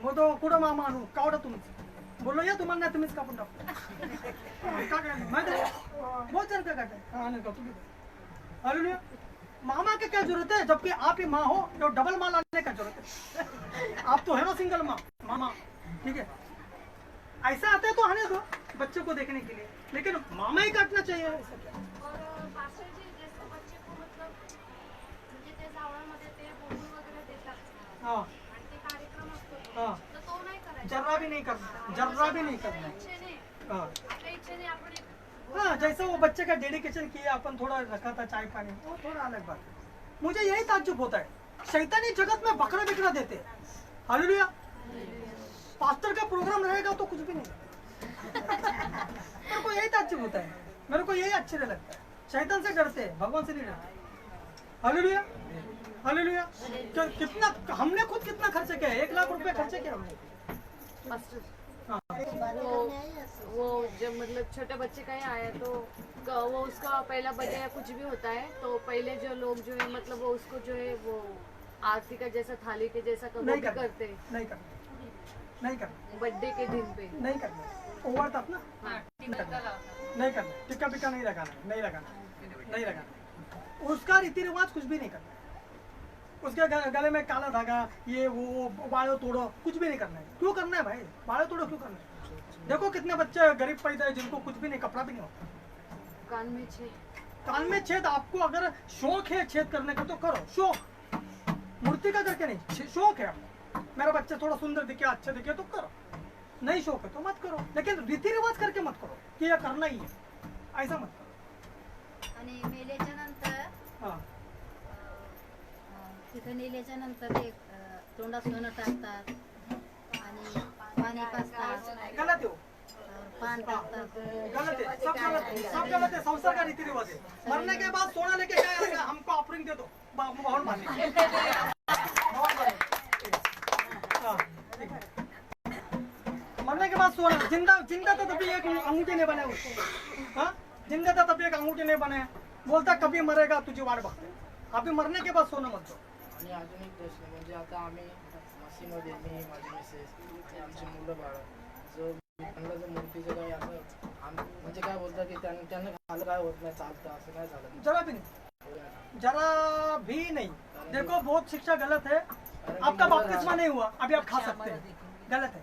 मग तो कुठं मामा आणू, कावडा तुम्हीच बोललो, या तुम्हाला नाही, तुम्हीच कापून टाकतो। बहुत जन का काटा है। आनंद का तुम्हें हालेलुया। मामा की क्या जरूरत है, जबकि आप ही माँ हो, तो डबल माँ लाने का जरूरत है। आप तो है ना सिंगल माँ, मामा, ठीक है। ऐसा आता है तो आने दो बच्चे को देखने के लिए, लेकिन मामा ही काटना चाहिए ऐसा क्या? और पास्टरजी जसं बच्चे को मतलब म्हणजे ते जावळामध्ये ते बोलून वगैरे देतात हाँ आणि ते कार्यक्रम असतो हाँ, तर तो नाही करायचा. जर्रा भी नहीं करना, जर्रा भी नहीं करना है। इच्छेने हाँ आपल्या इच्छेने आपण एक हाँ, जैसे वो बच्चे का डेडिकेशन किया अपन, थोड़ा रखा था चाय पानी, वो थोड़ा अलग बात है। मुझे यही ताज्जुब होता है, शैतानी जगत में बकरा बिकरा देते हैं। हालेलुया। पास्टर का प्रोग्राम रहेगा तो कुछ भी नहीं मेरे को यही ताज्जुब होता है, मेरे को यही आश्चर्य लगता है। शैतान से डरते हैं, भगवान से नहीं डरते। Hallelujah hallelujah. कितना हमने खुद कितना खर्चा किया है, 1 लाख रुपए खर्चे किया हमने। पास्टर हाँ वो जब मतलब छोटे बच्चे का ही आया तो वो उसका पहला बर्थडे या कुछ भी होता है तो पहले जो लोग जो है मतलब वो उसको जो है वो आरती का जैसा थाली के जैसा वो नहीं भी करना, करते हैं नहीं करना, नहीं करना, बर्थडे के दिन पे। नहीं करना। ओवर तक ना हाँ नहीं करना, नहीं करना, टिक्का पिक्का नहीं लगाना, नहीं लगाना, नहीं लगाना। उसका रीति रिवाज कुछ भी नहीं करना। उसके गले में काला धागा, ये वो बालों तोड़ो, कुछ भी नहीं करना है। क्यों करना है भाई, बालों तोड़ो क्यों करना है? देखो कितने बच्चे गरीब पैदा है जिनको कुछ भी नहीं, कपड़ा भी नहीं होता। कान में छेद, कान में छेद, आपको अगर शौक है छेद करने का तो करो, शौक, मूर्ति का करके नहीं, शौक है आपको। मेरा बच्चा थोड़ा सुंदर दिखे, अच्छा दिखे तो करो, नहीं शौक है तो मत करो, लेकिन रीति रिवाज करके मत करो कि यह करना ही है, ऐसा मत करो। आणि मेल्याच्या नंतर हाँ तिथं नेल्याच्या नंतर ते तोंडात सोनं टाकतात आणि पाणी पाजतात, गलत है वो, पान टाकतात. गलत है, सब गलत है, सब गलत है। संसार का रीति रिवाज है। मरने के बाद सोना लेके क्या आएगा, हमको ऑफरिंग दे दो, बहुत मानेंगे। बहुत मानेंगे। हाँ, ठीक है। मरने के बाद सोना, जिंदा जिंदा तो तभी एक अंगूठी नहीं बने उसको, हाँ जिंदा था तभी एक अंगूठी नहीं बने, बोलता कभी मरेगा तुझे वाट बघते, अभी मरने के बाद सोना मत दो। आणि अजून एक प्रश्न म्हणजे आता आम्ही मसीमध्ये मी माझी मिसेस आमची मुलं बाळं जो त्यांना जर मूर्तीचं काही असं म्हणजे काय बोलतात की त्यांना खाल्लं काय होत नाही, चालतं असं काय झालं जरा भी नहीं, जरा भी नहीं। देखो बहुत शिक्षा गलत है। आपका बपतिस्मा नहीं हुआ, अभी आप खा सकते हैं, गलत है।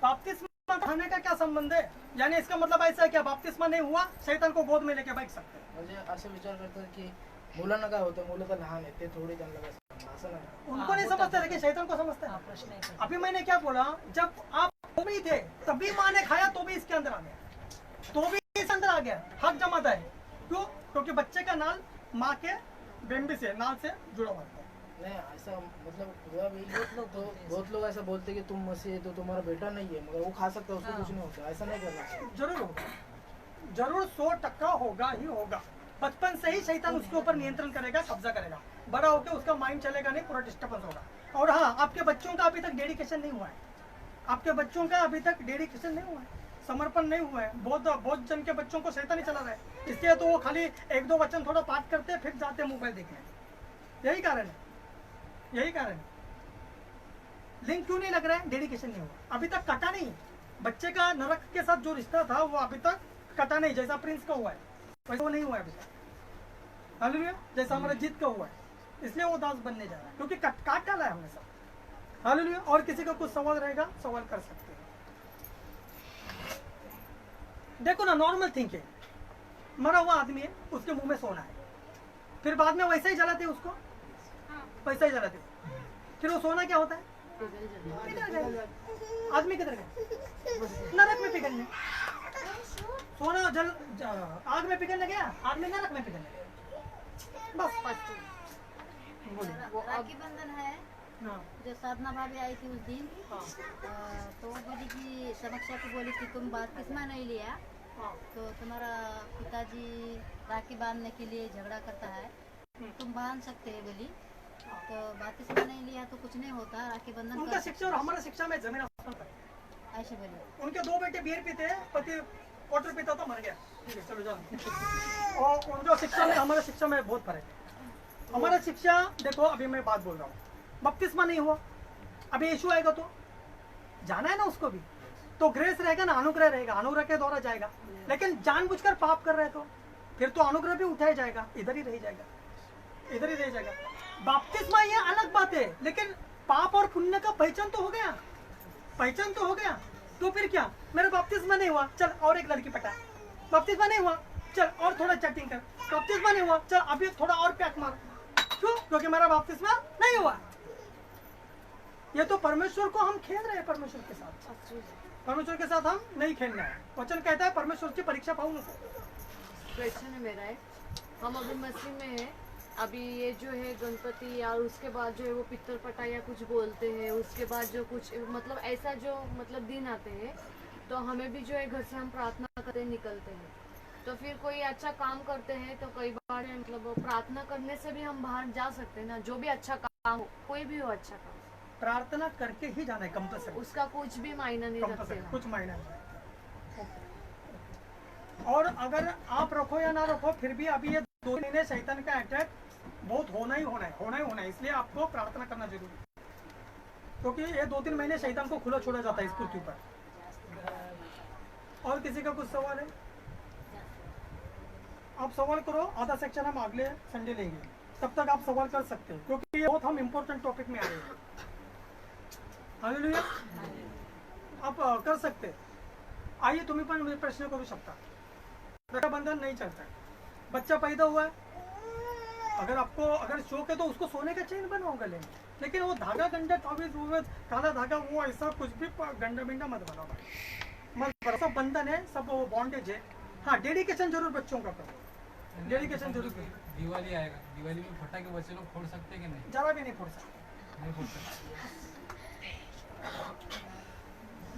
बपतिस्मा खाने का क्या संबंध है? यानी इसका मतलब ऐसा है क्या बपतिस्मा नहीं हुआ शैतान को गोद में लेके बैठ सकते हैं? म्हणजे असं विचार करतात की मुलांना काय होतं, मुलं तर लहान आहेत ते थोडी त्यांना काय समजतं, असं नाही उनको नहीं समझते लेकिन शैतान को समझते हैं। अभी मैंने क्या बोला, जब आप वो भी थे तभी माँ ने खाया तो भी इसके अंदर आ गया, तो भी इसके अंदर आ गया, हक जमाता है। क्यों? क्योंकि बच्चे का नाल माँ के बेम्बी से, नाल से जुड़ा हुआ है। नहीं ऐसा मतलब हुआ भी बहुत लोग ऐसा बोलते कि तुम मसीह है तो तुम्हारा बेटा नहीं है, मगर वो खा सकता है, उसको कुछ नहीं होता, ऐसा नहीं करना चाहिए। जरूर होगा, जरूर 100% होगा ही होगा। बचपन से ही शैतान उसके ऊपर नियंत्रण करेगा, कब्जा करेगा, बड़ा होकर उसका माइंड चलेगा नहीं, पूरा डिस्टर्बेंस होगा। और हाँ, आपके बच्चों का अभी तक डेडिकेशन नहीं हुआ है, आपके बच्चों का अभी तक डेडिकेशन नहीं हुआ है, समर्पण नहीं हुआ है। बहुत जन के बच्चों को शैतान ही चला रहा है, इसलिए तो वो खाली 1-2 वचन थोड़ा पाठ करते फिर जाते मोबाइल देखने। यही कारण है, यही कारण है। लिंक क्यों नहीं लग रहा है? डेडिकेशन नहीं हुआ, अभी तक कटा नहीं। बच्चे का नरक के साथ जो रिश्ता था वो अभी तक कटा नहीं, जैसा प्रिंस का हुआ है वैसे वो नहीं हुआ है अभी तक। हालेलुया। जैसा हमारा जीत का हुआ है, इसलिए वो दास बनने जा रहा है, क्योंकि काट डाला है हमने सब। हालेलुया। और किसी का कुछ सवाल रहेगा, सवाल कर सकते हैं। देखो ना, नॉर्मल थिंक है, मरा हुआ आदमी है, उसके मुंह में सोना है, फिर बाद में वैसा ही जलाते हैं उसको, वैसा ही जलाते हैं, फिर वो सोना क्या होता है? पिघल गया। आदमी किधर गया? नरक में पिघलने। सोना आग में पिघलने गया, आग में नरक में पिघलने गया, बस। बोलिए। राखी बंधन है, हाँ जो साधना भाभी आई थी उस दिन, तो वो बोली कि समीक्षा को बोली कि तुम बपतिस्मा नहीं लिया तो तुम्हारा पिताजी राखी बांधने के लिए झगड़ा करता है, तुम बांध सकते हैं बोली, तो बपतिस्मा नहीं लिया तो कुछ नहीं होता, राखी बंधन उनका कर शिक्षा और हमारा शिक्षा में जमीन आसमान का है। ऐसे बोली। उनके 2 बेटे बियर पीते हैं, पति क्वार्टर पीता तो मर गया, ठीक है चलो जाओ। और उनका शिक्षा में हमारा शिक्षा में बहुत फर्क है। हमारा शिक्षा देखो, अभी मैं बात बोल रहा हूँ, बपतिस्मा नहीं हुआ, अभी यीशु आएगा तो जाना है ना उसको भी, तो ग्रेस रहेगा ना, अनुग्रह रहेगा, अनुग्रह के द्वारा जाएगा। लेकिन जानबूझकर पाप कर रहे तो फिर तो अनुग्रह भी उठाया जाएगा, इधर ही रह जाएगा, इधर ही रह जाएगा। बपतिस्मा ये अलग बात है, लेकिन पाप और पुण्य का पहचान तो हो गया, पहचान तो हो गया। तो फिर क्या, मेरा बपतिस्मा नहीं हुआ, चल और एक लड़की पटा। बपतिस्मा नहीं हुआ, चल और थोड़ा चैटिंग कर। बपतिस्मा नहीं हुआ, चल अभी थोड़ा और पैक मार। क्यों? क्योंकि मेरा बपतिस्मा नहीं हुआ। ये तो परमेश्वर को हम खेल रहे हैं, परमेश्वर के साथ। परमेश्वर के साथ हम नहीं खेलना है। वचन कहता है परमेश्वर की परीक्षा पाऊँ नको। क्वेश्चन है मेरा है, हम अभी मसीह में है, अभी ये जो है गणपति और उसके बाद जो है वो पित्तर पटा या कुछ बोलते हैं, उसके बाद जो कुछ मतलब ऐसा जो मतलब दिन आते हैं, तो हमें भी जो है घर से हम प्रार्थना करते निकलते हैं। तो फिर कोई अच्छा काम करते हैं तो कई बार मतलब प्रार्थना करने से भी हम बाहर जा सकते हैं ना, जो भी अच्छा काम हो, कोई भी हो अच्छा काम, प्रार्थना करके ही जाना है कंपल्सरी। उसका कुछ भी मायना नहीं रखते हम। कुछ मायना नहीं। और अगर आप रखो या ना रखो, फिर भी अभी ये 2 महीने शैतान का अटैक बहुत होना ही होना है। इसलिए आपको प्रार्थना करना जरूरी है, क्योंकि ये 2-3 महीने शैतान को खुला छोड़ा जाता है इस पृथ्वी पर। और किसी का कुछ सवाल है? आप सवाल करो, आधा सेक्शन हम अगले संडे लेंगे, तब तक आप सवाल कर सकते हैं, क्योंकि ये बहुत हम इम्पोर्टेंट टॉपिक में आ रहे हैं। हालेलुया। आप कर सकते। आइए, तुम्ही पण प्रश्न करू शकता। रक्षाबंधन नहीं चलता है, बच्चा पैदा हुआ है, अगर शौक है तो उसको सोने का चेन बनाओ गले में, लेकिन वो धागा गंडा काला धागा वो ऐसा कुछ भी गंडा बिंडा मत बनाओ, मत। सब बंधन है, सब वो बॉन्डेज है। हाँ, डेडिकेशन जरूर बच्चों का करो, डेडिकेशन जरूर करो। दिवाली आएगा, दिवाली में फटाके बच्चे लोग फोड़ सकते हैं कि नहीं? जरा भी नहीं फोड़ सकते। नहीं फोड़ सकते।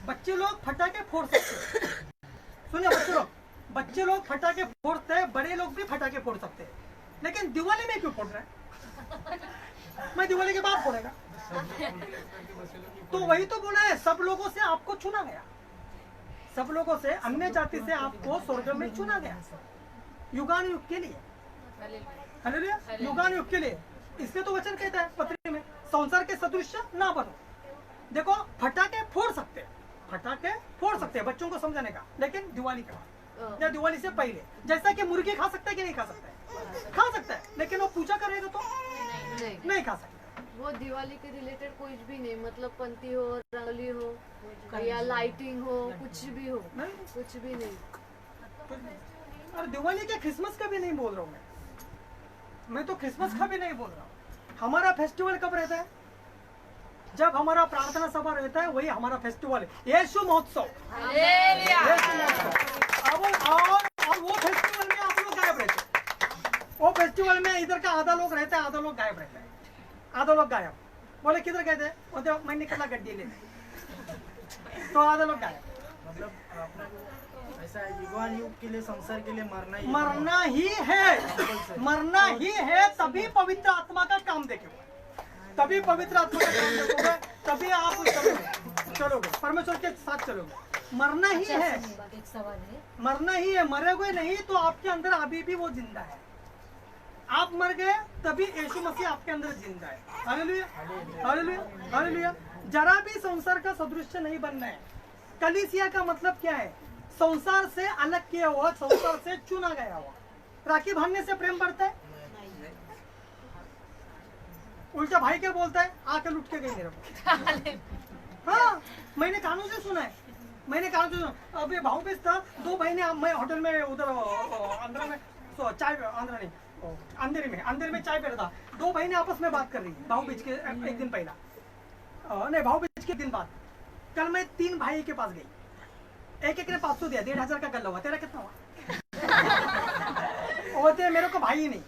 बच्चे लोग फटाके फोड़ सकते हैं। सुनिए बच्चे लोग फटाके फोड़ते हैं, बड़े लोग भी फटाके फोड़ सकते हैं, लेकिन दिवाली में क्यों फोड़ रहे हैं? मैं दिवाली के बाद फोड़ेगा। तो वही तो बोला है, सब लोगों से आपको चुना गया, सब लोगों से, अन्य जाति से आपको स्वर्ग में चुना गया, युगान युग के लिए। हालेलुया, युगान युग के लिए। इसलिए तो वचन कहता है पत्री में, संसार के सदृश ना बनो। देखो, फटाके फोड़ सकते हैं बच्चों को समझाने का, लेकिन दिवाली के बाद या दिवाली से पहले। जैसा कि मुर्गी खा सकता है कि नहीं खा सकता है? खा सकता है, लेकिन वो पूजा करेगा तो नहीं खा सकता। वो दिवाली के रिलेटेड कुछ भी नहीं, मतलब पंती हो, रंगोली हो या लाइटिंग हो, कुछ भी हो, कुछ भी नहीं। और दिवाली के क्रिसमस का भी नहीं बोल रहा हूँ मैं तो क्रिसमस का भी नहीं बोल रहा हूँ। हमारा फेस्टिवल कब रहता है? जब हमारा प्रार्थना सभा रहता है, वही हमारा फेस्टिवल है, यीशु महोत्सव। और वो फेस्टिवल में आप लोग गायब रहते हैं। वो फेस्टिवल में इधर का आधा लोग रहता है, आधा लोग गायब रहता है, आधा लोग गायब। बोले किधर गए थे? वो तो मैं निकला गड्डी ले, तो आधा लोग गायब। मतलब ऐसा युगान युग के लिए, संसार के लिए मरना ही है। तभी पवित्र आत्मा का काम देखोगे, तभी पवित्र आत्मा का काम देखोगे, तभी आप चलोगे, परमेश्वर के साथ चलोगे। मरना ही है, एक सवाल है, मरना ही है। मरोगे नहीं तो आपके अंदर अभी भी वो जिंदा है। आप मर गए तभी यीशु मसीह आपके अंदर जिंदा है। Hallelujah, hallelujah, hallelujah. जरा भी संसार का सदृश्य नहीं बनना है। कलीसिया का मतलब क्या है? संसार से अलग किया हुआ, संसार से चुना गया हुआ। राखी बांधने से प्रेम बढ़ता है? उल्टा भाई क्या बोलता है? आके लुट के गई मेरे को। हाँ, मैंने कानों से सुना है, अभी भाव बीज था, 2 बहने, मैं होटल में उधर अंदर में चाय, अंधेरे में चाय पे था, 2 बहनें आपस में बात कर रही है भाव बीज के एक दिन पहला, नहीं भाव बीज के दिन बाद। कल मैं 3 भाई के पास गई, एक ने 500 दिया, 1500 का गल्ला हुआ। तेरा कितना हुआ? होते मेरे को भाई ही नहीं,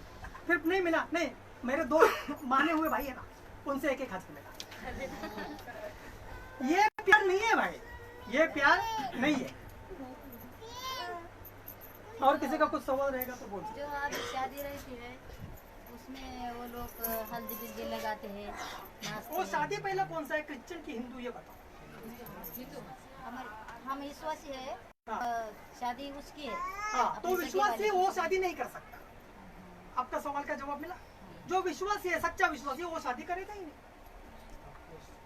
फिर नहीं मिला। नहीं, मेरे 2 माने हुए भाई है ना, उनसे एक हाथ मिला। ये प्यार नहीं है भाई, ये प्यार नहीं है। और किसी का कुछ सवाल रहेगा तो बोल। जो आज शादी रहती है उसमें वो लोग हल्दी बिल्दी लगाते हैं, वो शादी पहला कौन सा है, क्रिश्चियन की हिंदू, ये बताओ। हम विश्वासी है, शादी उसकी है। हाँ, तो विश्वासी वो शादी नहीं कर सकता। आपका सवाल का जवाब मिला। जो विश्वासी है, सच्चा विश्वासी, वो शादी करेगा ही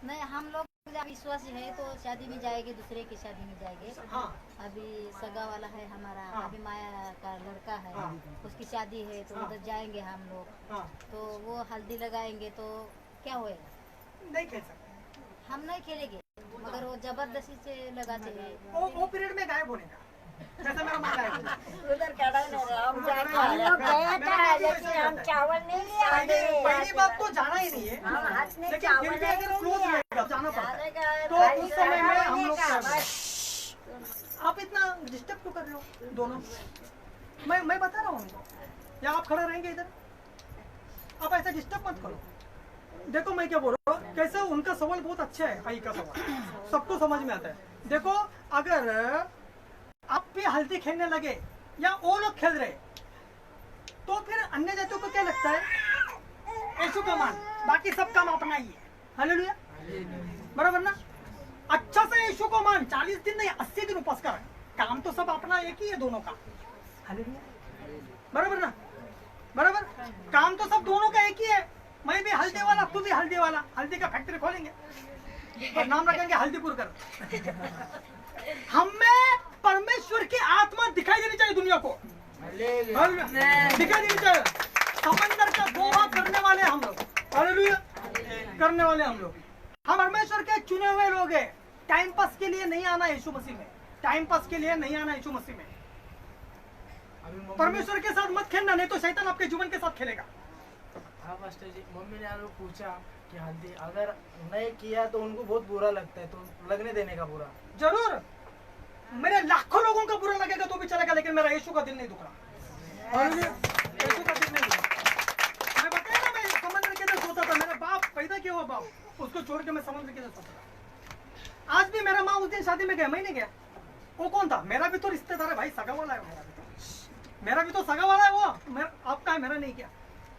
नहीं। हम लोग विश्वासी है तो शादी में जाएंगे, दूसरे की शादी में जाएंगे। हाँ। अभी सगा वाला है हमारा, हाँ। अभी माया का लड़का है, हाँ। उसकी शादी है तो हाँ। उधर जाएंगे हम लोग। हाँ। तो वो हल्दी लगाएंगे तो क्या होएगा? नहीं खेल सकते। हम नहीं खेलेंगे, मगर वो जबरदस्ती से लगाते हैं। वो पीरियड में गायब होने का, जैसे मेरा माँ गायब हो उधर खड़ा नहीं रहा, हम गया था लेकिन हम चावल नहीं लिया। पहली बात तो जाना ही नहीं है, हम हाथ में लेकिन चावल फिर भी अगर क्लोज रहेगा जाना पड़ता है। तो तो उस समय में हम लोग आप इतना डिस्टर्ब क्यों कर रहे हो दोनों? मैं बता रहा हूँ उनको, या आप खड़े रहेंगे इधर? आप ऐसा डिस्टर्ब मत करो। देखो मैं क्या बोल रहा हूँ, कैसे उनका सवाल बहुत अच्छा है, भाई का सवाल सबको समझ में आता है। देखो अगर आप भी हल्दी खेलने लगे या वो लोग खेल रहे, तो फिर अन्य जातियों को क्या लगता है? यीशु का मान, बाकी सब काम अपना ही है। हालेलुया, बराबर ना? अच्छा से यीशु को मान, 40 दिन नहीं 80 दिन उपास कर, काम तो सब अपना एक ही है दोनों का। हालेलुया, बराबर ना? बराबर, काम तो सब दोनों का एक ही है। मैं भी हल्दी वाला, तू भी हल्दी वाला, हल्दी का फैक्ट्री खोलेंगे और नाम रखेंगे हल्दीपुर कर। हमें परमेश्वर की आत्मा दिखाई देनी चाहिए दुनिया को, दिखाई देनी चाहिए। समंदर का दोहा करने वाले हम लोग, हालेलुया, करने वाले हम लोग। हम परमेश्वर के चुने हुए लोग हैं। टाइम पास के लिए नहीं आना यीशु मसीह में, टाइम पास के लिए नहीं आना यीशु मसीह में। परमेश्वर के साथ मत खेलना, नहीं तो शैतान आपके जीवन के साथ खेलेगा। हाँ मास्टर जी, मम्मी ने आगे पूछा कि हल्दी अगर नहीं किया तो उनको बहुत बुरा लगता है, तो लगने देने का बुरा। जरूर, मेरे लाखों लोगों का बुरा लगेगा तो भी चलेगा, लेकिन मेरा यीशु का दिल नहीं दुख रहा। यीशु का दिल नहीं दुख रहा। मैं बताया ना, मैं समुद्र के अंदर सोता था, मेरा बाप पैदा किया हुआ बाप, उसको छोड़ के मैं समुद्र के अंदर सोता था। आज भी मेरा माँ उस दिन शादी में गया, मैं नहीं गया। वो कौन था? मेरा भी तो रिश्तेदार है भाई, सगा वाला है। मेरा भी तो सगा वाला है वो, आपका है, मेरा नहीं किया।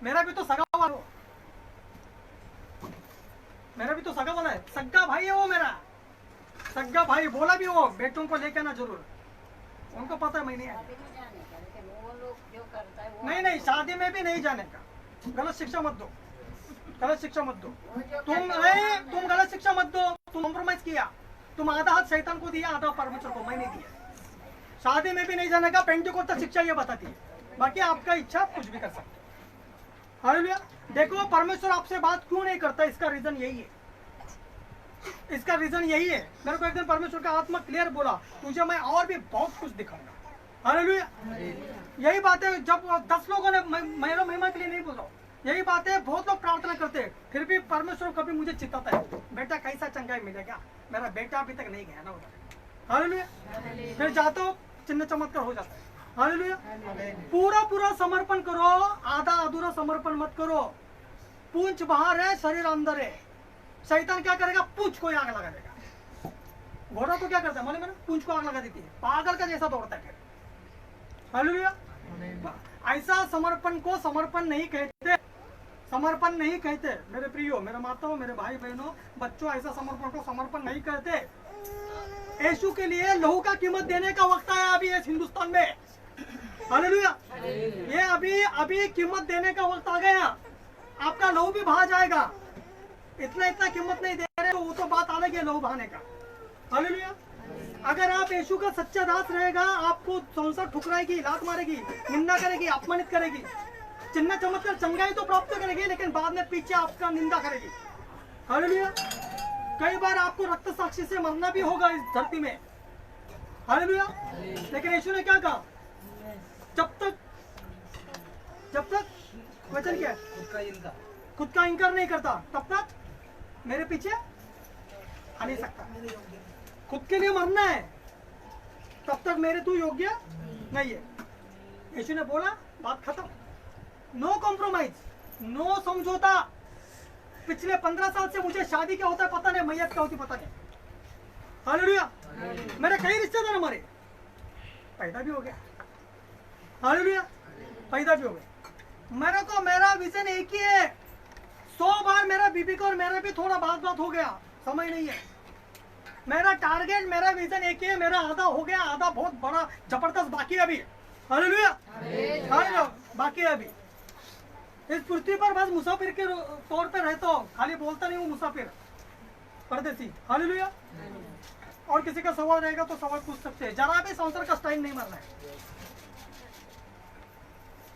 मेरा भी तो सगा वाला है, मेरा भी तो सगा वाला है, सगा भाई है वो मेरा, सगा भाई। बोला भी वो बेटों को लेके ना जरूर, उनको पता है मैं नहीं आया। नहीं, शादी में भी नहीं जाने का। गलत शिक्षा मत दो, गलत शिक्षा मत दो। तुम गलत शिक्षा मत दो। तुम कॉम्प्रोमाइज किया, तुम आधा हाथ शैतान को दिया, आधा परमेश्वर को, मैं नहीं दिया। शादी में भी नहीं जाने का, पेंटिकोस्टल शिक्षा ये बताती है। बाकी आपका इच्छा कुछ भी कर सकते हो। हालेलुया। देखो परमेश्वर आपसे बात क्यों नहीं करता, इसका रीजन यही है, इसका रीजन यही है। मेरे को एक दिन परमेश्वर का आत्मा क्लियर बोला, तुझे मैं और भी बहुत कुछ दिखाऊंगा। हालेलुया, यही बात है। जब 10 लोगों ने, मेरा महिमा के लिए नहीं बोल रहा हूँ, यही बात है। बहुत लोग प्रार्थना करते हैं, फिर भी परमेश्वर कभी मुझे चिताता है, बेटा कैसा चंगाई मिलेगा। मेरा बेटा अभी तक नहीं गया ना उधर। हालेलुया, फिर जाता हूँ, चिन्ह चमत्कार हो जाता है। हालेलुया, पूरा समर्पण करो, आधा अधूरा समर्पण मत करो। पूंछ बाहर है, शरीर अंदर है। शैतान क्या करेगा? पूंछ को आग लगा देगा। घोड़ा तो क्या करता है मालूम है ना? पूंछ को आग लगा देती है, पागल का जैसा दौड़ता है फिर। हालेलुया, ऐसा समर्पण को समर्पण नहीं कहते, समर्पण नहीं कहते। मेरे प्रियो, मेरे माताओं, मेरे भाई बहनों, बच्चों, ऐसा समर्पण को समर्पण नहीं कहते। यीशु के लिए लहू का कीमत देने का वक्त आया अभी इस हिंदुस्तान में। हालेलुया, ये अभी कीमत देने का वक्त आ गया। आपका लहू भी बहा जाएगा। इतना कीमत नहीं दे रहे तो वो तो बात अलग है, लहू बहाने का। हालेलुया, अगर आप यीशु का सच्चा दास रहेगा, आपको संसार ठुकराएगी, लात मारेगी, निंदा करेगी, अपमानित करेगी, चिन्ह चमत्कार चंगाई तो प्राप्त करेगी, लेकिन बाद में पीछे आपका निंदा करेगी। हालेलुया, कई बार आपको रक्त साक्षी से मरना भी होगा इस धरती में। हालेलुया, लेकिन यीशु ने क्या कहा? जब तक वचन क्या है? खुद का इनकार नहीं करता, तब तक मेरे पीछे आ नहीं सकता। खुद के लिए मरना है, तब तक मेरे तू योग्य नहीं है। यीशु ने बोला, बात खत्म। नो कॉम्प्रोमाइज, नो समझौता। पिछले 15 साल से मुझे शादी क्या होता है पता नहीं, मैयत क्या होती पता नहीं। हालेलुया, मेरे कई रिश्तेदार मरे, पैदा भी हो गया। हालेलुया, पैदा भी हो गया। मेरे को मेरा विजन एक ही है। 100 बार मेरा बीबी को और मेरा भी थोड़ा बात हो गया, समय नहीं है। मेरा टारगेट, मेरा विजन एक ही है। मेरा आधा हो गया, आधा बहुत बड़ा जबरदस्त बाकी है अभी। हालेलुया, बाकी है अभी। इस पृथ्वी पर बस मुसाफिर के तौर पे रहता हूँ, खाली बोलता नहीं हूँ, मुसाफिर, परदेसी। हालेलुया, और किसी का सवाल रहेगा तो सवाल पूछ सकते हैं। जरा भी संसार का स्टाइल नहीं मारना है।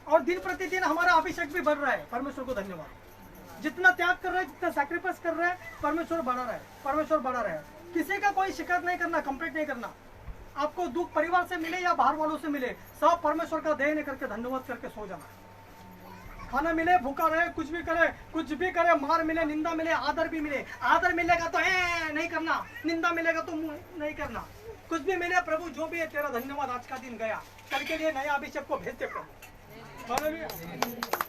और दिन प्रतिदिन हमारा अभिषेक भी बढ़ रहा है, परमेश्वर को धन्यवाद। जितना त्याग कर रहा है, जितना सैक्रिफाइस कर रहा है, परमेश्वर बढ़ा रहा है, परमेश्वर बढ़ा रहा है। किसी का कोई शिकायत नहीं करना, कंप्लेंट नहीं करना। आपको दुख परिवार से मिले या बाहर वालों से मिले, सब परमेश्वर का देन करके धन्यवाद करके सो जाना। खाना मिले, भूखा रहे, कुछ भी करे, मार मिले, निंदा मिले, आदर भी मिले, आदर मिलेगा तो नहीं करना, निंदा मिलेगा तो मुंह नहीं करना। कुछ भी मिले, प्रभु जो भी है तेरा धन्यवाद, आज का दिन गया, कल के लिए नया अभिषेक को भेजते प्रभु। Hallelujah,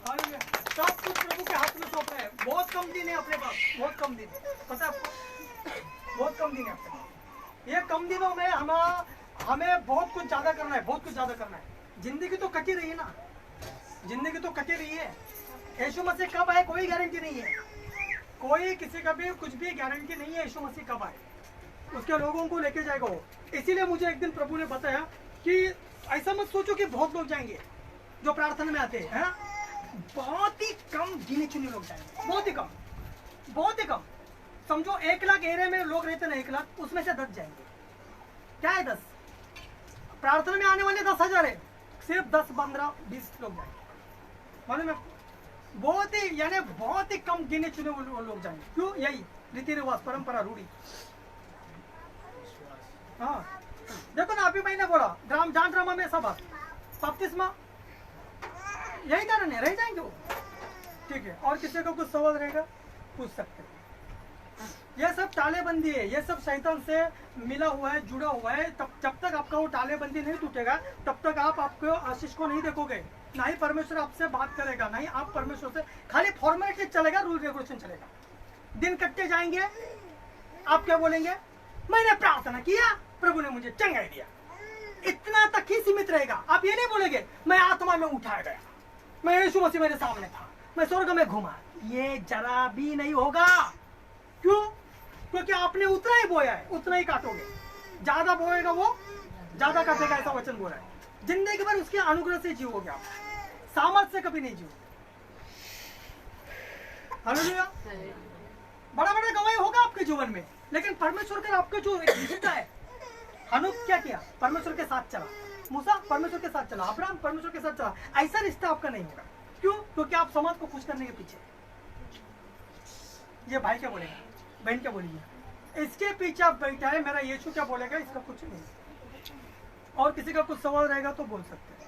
hallelujah. सब कुछ प्रभु के हाथ में सौंप रहे हैं। बहुत कम दिन है अपने पास, बहुत कम दिन, पता है आपको, बहुत कम दिन है अपने पास। ये कम दिनों में हमें बहुत कुछ ज्यादा करना है, बहुत कुछ ज्यादा करना है। जिंदगी तो कटी रही है ना, जिंदगी तो कटी रही है। यीशु मसीह कब आए कोई गारंटी नहीं है, कोई किसी का भी कुछ भी गारंटी नहीं है यीशु मसीह कब आए, उसके लोगों को लेके जाएगा वो। इसीलिए मुझे एक दिन प्रभु ने बताया कि ऐसा मत सोचो कि बहुत लोग जाएंगे जो प्रार्थना में आते हैं, बहुत ही कम गिने चुने लोग जाएंगे, बहुत ही कम, बहुत ही कम। समझो 1 लाख एरिया में लोग रहते ना, 1 लाख, उसमें से 10 जाएंगे। क्या है 10? प्रार्थना में आने वाले 10,000 है, सिर्फ 10, 15, 20 लोग जाएंगे। मालूम है, बहुत ही यानी बहुत ही कम गिने चुने लोग जाएंगे। क्यों? यही रीति रिवाज, परंपरा, रूढ़ी। हाँ देखो ना, अभी मैंने बोला जान ड्रामा में सब बपतिस्मा, यही कारण है, रह जाएंगे वो। ठीक है, और किसी को कुछ सवाल रहेगा पूछ सकते हैं। ये सब तालेबंदी है, ये सब शैतान से मिला हुआ है, जुड़ा हुआ है। तब जब तक आपका वो तालेबंदी नहीं टूटेगा, तब तक आप आपको आशीष को नहीं देखोगे, ना ही परमेश्वर आपसे बात करेगा, ना ही आप परमेश्वर से, खाली फॉर्मेलिटी चलेगा, रूल रेगुलेशन चलेगा। दिन कटते जाएंगे, आप क्या बोलेंगे? मैंने प्रार्थना किया, प्रभु ने मुझे चंगाई दिया, इतना तक ही सीमित रहेगा। आप ये नहीं बोलेंगे मैं आत्मा में उठाया गया, मैं यीशु मसीह मेरे सामने था, मैं स्वर्ग में घूमा। ये जरा भी नहीं होगा। क्यों? क्योंकि आपने उतना ही बोया है, उतना ही काटोगे। ज्यादा बोएगा वो ज्यादा काटेगा, ऐसा वचन बोला है। जिंदगी भर उसके अनुग्रह से जीवोगे आप, सामर्थ से कभी नहीं जीवोगे। हालेलुया। बड़ा बड़ा गवाही होगा आपके जीवन में, लेकिन परमेश्वर का आपका जो एक रिश्ता है, हनोक क्या किया? परमेश्वर के साथ चला, मूसा परमेश्वर के साथ चला, अब्राहम परमेश्वर के साथ चला। ऐसा रिश्ता आपका नहीं होगा। क्यों? क्योंकि आप समाज को खुश करने के पीछे, ये भाई क्या बोलेगा, बहन क्या बोलेगी, इसके पीछे आप बैठा है, मेरा यीशु क्या बोलेगा, इसका कुछ नहीं। और किसी का कुछ सवाल रहेगा तो बोल सकते हैं।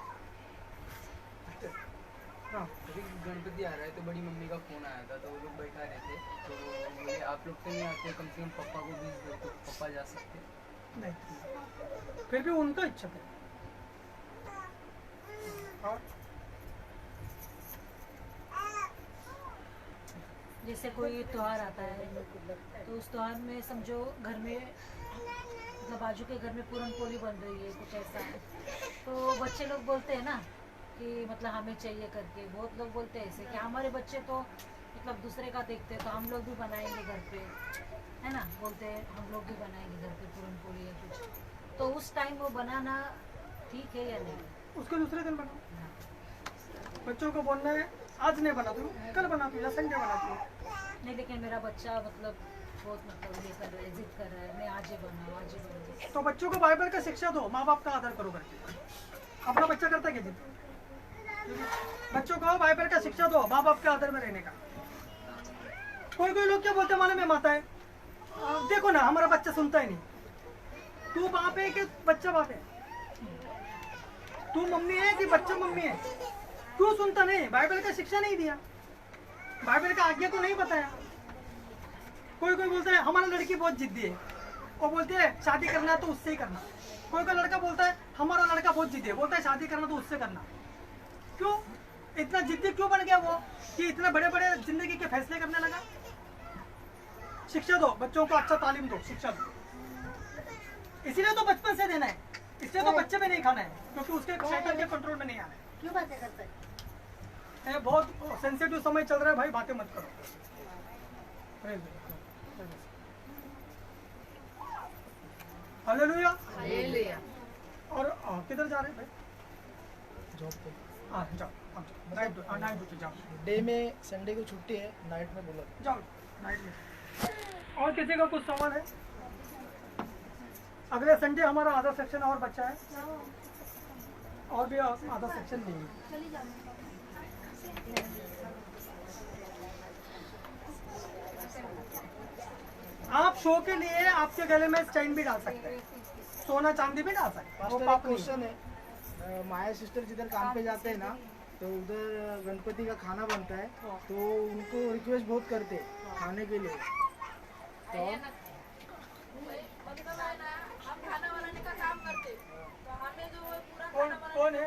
हाँ, अभी गणपति आ रहा है तो बड़ी मम्मी का फोन आया था, तो वो लोग बैठा रहे थे, तो बोले आप लोग तो नहीं आते, कम से कम पापा को भेज दो तो पापा जा सकते। नहीं, फिर भी उनका इच्छा है। और जैसे कोई त्योहार आता है तो उस त्योहार में समझो घर में, मतलब बाजू के घर में पूरन पोली बन रही है, कुछ ऐसा है, तो बच्चे लोग बोलते हैं ना कि मतलब हमें चाहिए करके। बहुत लोग बोलते हैं ऐसे कि हमारे बच्चे तो मतलब दूसरे का देखते हैं तो हम लोग भी बनाएंगे घर पे, है ना, बोलते हैं हम लोग भी बनाएंगे घर पे पूरन पोली या कुछ। तो उस टाइम वो बनाना ठीक है या नहीं? उसको दूसरे दिन बनाओ। बच्चों को बोलना है आज नहीं बनाती हूँ, कल बनाती हूँ या संडे बनाती हूँ। नहीं, लेकिन मेरा बच्चा मतलब बहुत मतलब ये कर रहा है, जिद कर रहा है, मैं आज ही बनाऊँ, आज ही बनाऊँ। तो बच्चों को बाइबल का शिक्षा दो, माँ बाप का आदर करो करके। अपना बच्चा करता क्या जिद? बच्चों को बाइबल का शिक्षा दो, माँ बाप के आदर में रहने का। कोई कोई लोग क्या बोलते मालूम है, माता है देखो ना हमारा बच्चा सुनता ही नहीं। तू बाप है कि बच्चा बाप है? तू मम्मी है कि बच्चा मम्मी है? क्यों सुनता नहीं? बाइबल का शिक्षा नहीं दिया, बाइबल का आज्ञा को नहीं बताया। कोई कोई बोलता है हमारा लड़की बहुत जिद्दी है, वो बोलते हैं शादी करना है तो उससे ही करना। कोई कोई लड़का बोलता है हमारा लड़का बहुत जिद्दी है, बोलता है शादी करना तो उससे करना। क्यों इतना जिद्दी क्यों बन गया वो, कि इतने बड़े बड़े जिंदगी के फैसले करने लगा? शिक्षा दो बच्चों को, अच्छा तालीम दो, शिक्षा दो। इसीलिए तो बचपन से देना है, इसलिए तो बच्चे में नहीं खाना है, क्योंकि उसके शैतान के कंट्रोल में नहीं आना है। क्यों बातें करते हैं? बहुत सेंसिटिव समय चल रहा है भाई, बातें मत करो। हालेलुया। हालेलुया। और किधर जा रहे हैं भाई? जॉब पे। हाँ जाओ, नाइट ड्यूटी जाओ। डे में संडे को छुट्टी है, नाइट में बोला जाओ नाइट में। और किसी का कुछ सवाल है? अगले संडे हमारा आधा सेक्शन और बच्चा है, और भी आधा सेक्शन नहीं है। आप शो के लिए आपके गले में चैन भी डाल सकते हैं, सोना चांदी भी डाल सकते हैं, वो मास्टर एक पाप नहीं क्वेश्चन है, माया सिस्टर जिधर काम पे जाते हैं ना, तो उधर गणपति का खाना बनता है, तो उनको रिक्वेस्ट बहुत करते हैं खाने के लिए। तो मतलब है ना, हम खाना बनाने का काम करते, तो हमें जो वो पूरा कौन खाना कौन है?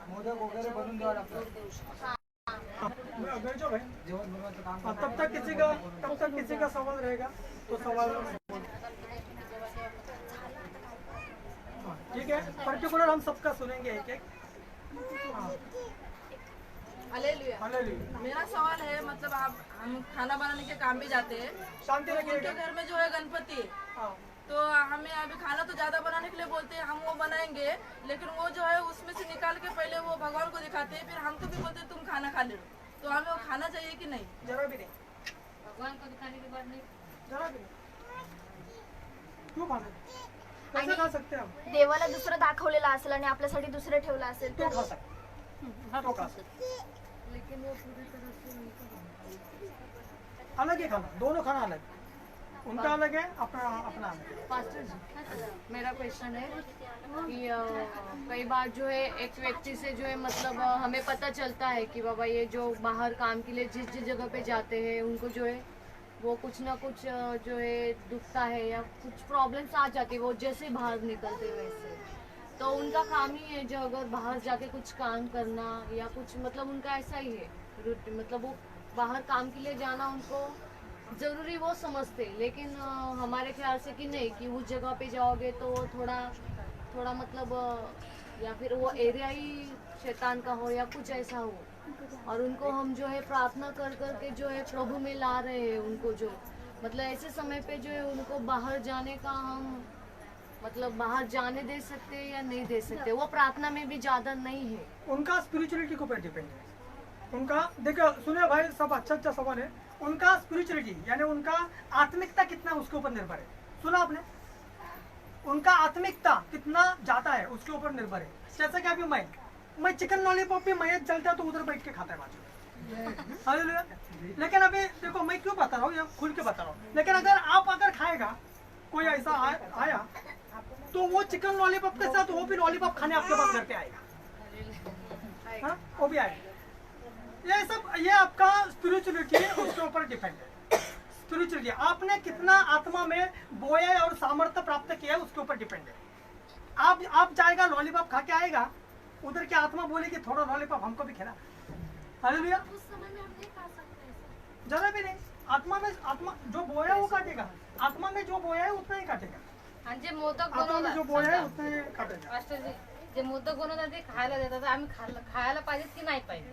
मोदक वगैरह बनवून द्यावं लागतं. बैठो भाई। जेवण बनवायचं काम हाँ, तब तक किसी का सवाल रहेगा तो सवाल। हाँ, ठीक है, पर्टिकुलर हम सबका सुनेंगे एक एक। हाँ, हालेलुया। हालेलुया। मेरा सवाल है, मतलब आप हम खाना बनाने के काम भी जाते हैं, शांति तो रखिएगा। उनके घर में जो है गणपति है, हाँ, तो हमें अभी खाना तो ज्यादा बनाने के लिए बोलते हैं, हम वो बनाएंगे, लेकिन वो जो है उसमें से निकाल के पहले वो भगवान को दिखाते हैं, फिर हमको भी बोलते हैं तुम खाना खा ले लो, तो हमें वो खाना चाहिए कि नहीं? जरा भी नहीं, भगवान को दिखाने के बाद नहीं। जरा भी नहीं। क्यों खाना? कैसे खा सकते हैं हम? देवाला दुसरं दाखवलेलं असेल आणि आपल्यासाठी दुसरं ठेवलं असेल तो तर खा सकते, तो खा सकते। लेकिन वो पूरी तरह से नहीं कर अलग ही खाना, दोनों खाना अलग, उनका अलग है, अपना अपना अलग है। पास्टर जी, मेरा क्वेश्चन है कि कई बार जो है एक व्यक्ति से जो है मतलब हमें पता चलता है कि बाबा ये जो बाहर काम के लिए जिस जिस जगह पे जाते हैं उनको जो है वो कुछ ना कुछ जो है दुखता है या कुछ प्रॉब्लम्स आ जाती है, वो जैसे बाहर निकलते हैं वैसे, तो उनका काम ही है जो अगर बाहर जाके कुछ काम करना या कुछ मतलब उनका ऐसा ही है रूटीन, मतलब वो बाहर काम के लिए जाना उनको ज़रूरी वो समझते, लेकिन हमारे ख्याल से कि नहीं, कि उस जगह पे जाओगे तो थोड़ा मतलब या फिर वो एरिया ही शैतान का हो या कुछ ऐसा हो, और उनको हम जो है प्रार्थना कर कर के जो है प्रभु में ला रहे हैं उनको, जो मतलब ऐसे समय पे जो है उनको बाहर जाने का हम मतलब बाहर जाने दे सकते हैं या नहीं दे सकते, वो प्रार्थना में भी ज़्यादा नहीं है। उनका स्पिरिचुअलिटी के ऊपर डिपेंड है। उनका देखो, सुनिए भाई, सब अच्छा सवाल है। उनका स्पिरिचुअलिटी यानी उनका आत्मिकता कितना उसके ऊपर निर्भर है। सुना आपने? उनका आत्मिकता कितना जाता है उसके ऊपर निर्भर है। जैसे कि अभी मैं चिकन लॉलीपॉप भी मैच चलता है तो उधर बैठ के खाता है बाजू। हालेलुया। लेकिन अभी देखो, मैं क्यों बता रहा हूँ, या खुल के बता रहा हूँ, लेकिन अगर खाएगा कोई ऐसा आया तो वो चिकन लॉलीपॉप के साथ वो भी लॉलीपॉप खाने आपके पास घर पे आएगा। हाँ, वो भी आएगा। ये आपका स्पिरिचुअलिटी है, उसके ऊपर डिपेंड है। स्पिरिचुअलिटी आपने कितना आत्मा में बोया और सामर्थ्य प्राप्त किया है उसके ऊपर डिपेंड है। आप जाएगा लॉलीपॉप खा के आएगा, उधर की आत्मा बोलेगी थोड़ा लॉलीपॉप हमको भी खिला। हालेलुया। उस समय में हम नहीं खा सकते ऐसा। जरा भी नहीं। आत्मा जो बोया वो काटेगा, आत्मा में जो बोया है उतना ही काटेगा, आणि जे मोदक आत्मा में जो बोया है उतना ही काटेगा। मास्टर जी, जे मोदक बनवतात ते खायला देतात, आम्ही खायला पाहिजे की नाही पाहिजे?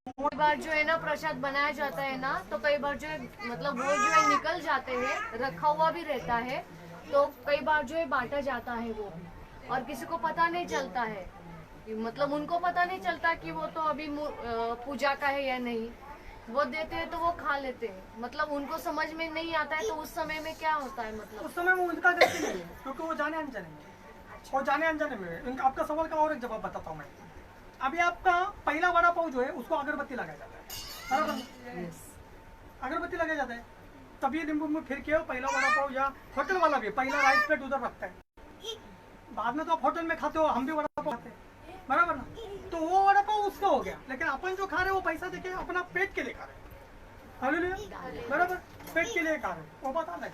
कई बार जो है ना प्रसाद बनाया जाता है ना, तो कई बार जो है मतलब वो जो है निकल जाते हैं, रखा हुआ भी रहता है, तो कई बार जो है बांटा जाता है वो भी, और किसी को पता नहीं चलता है, मतलब उनको पता नहीं चलता कि वो तो अभी पूजा का है या नहीं, वो देते हैं तो वो खा लेते हैं, मतलब उनको समझ में नहीं आता है, तो उस समय में क्या होता है मतलब उस समय वो उनका गलती नहीं है, क्योंकि वो जाने अनजाने में और जाने अनजाने में। आपका सवाल का और एक जवाब बताता हूँ मैं। अभी आपका पहला वड़ा पाव जो है उसको अगरबत्ती लगाया जाता है, बराबर? अगरबत्ती लगाया जाता है, तभी नींबू में फिर के पहला वड़ा पाव, या होटल वाला भी पहला राइस प्लेट उधर रखता है, बाद में तो आप होटल में खाते हो, हम भी वड़ा पाव खाते हैं, बराबर ना? तो वो वड़ा पाव उसका हो गया, लेकिन अपन जो खा रहे वो पैसा देके अपना पेट के लिए खा रहे। हालेलुया, बराबर? पेट के लिए खा रहे, वो बात अलग है,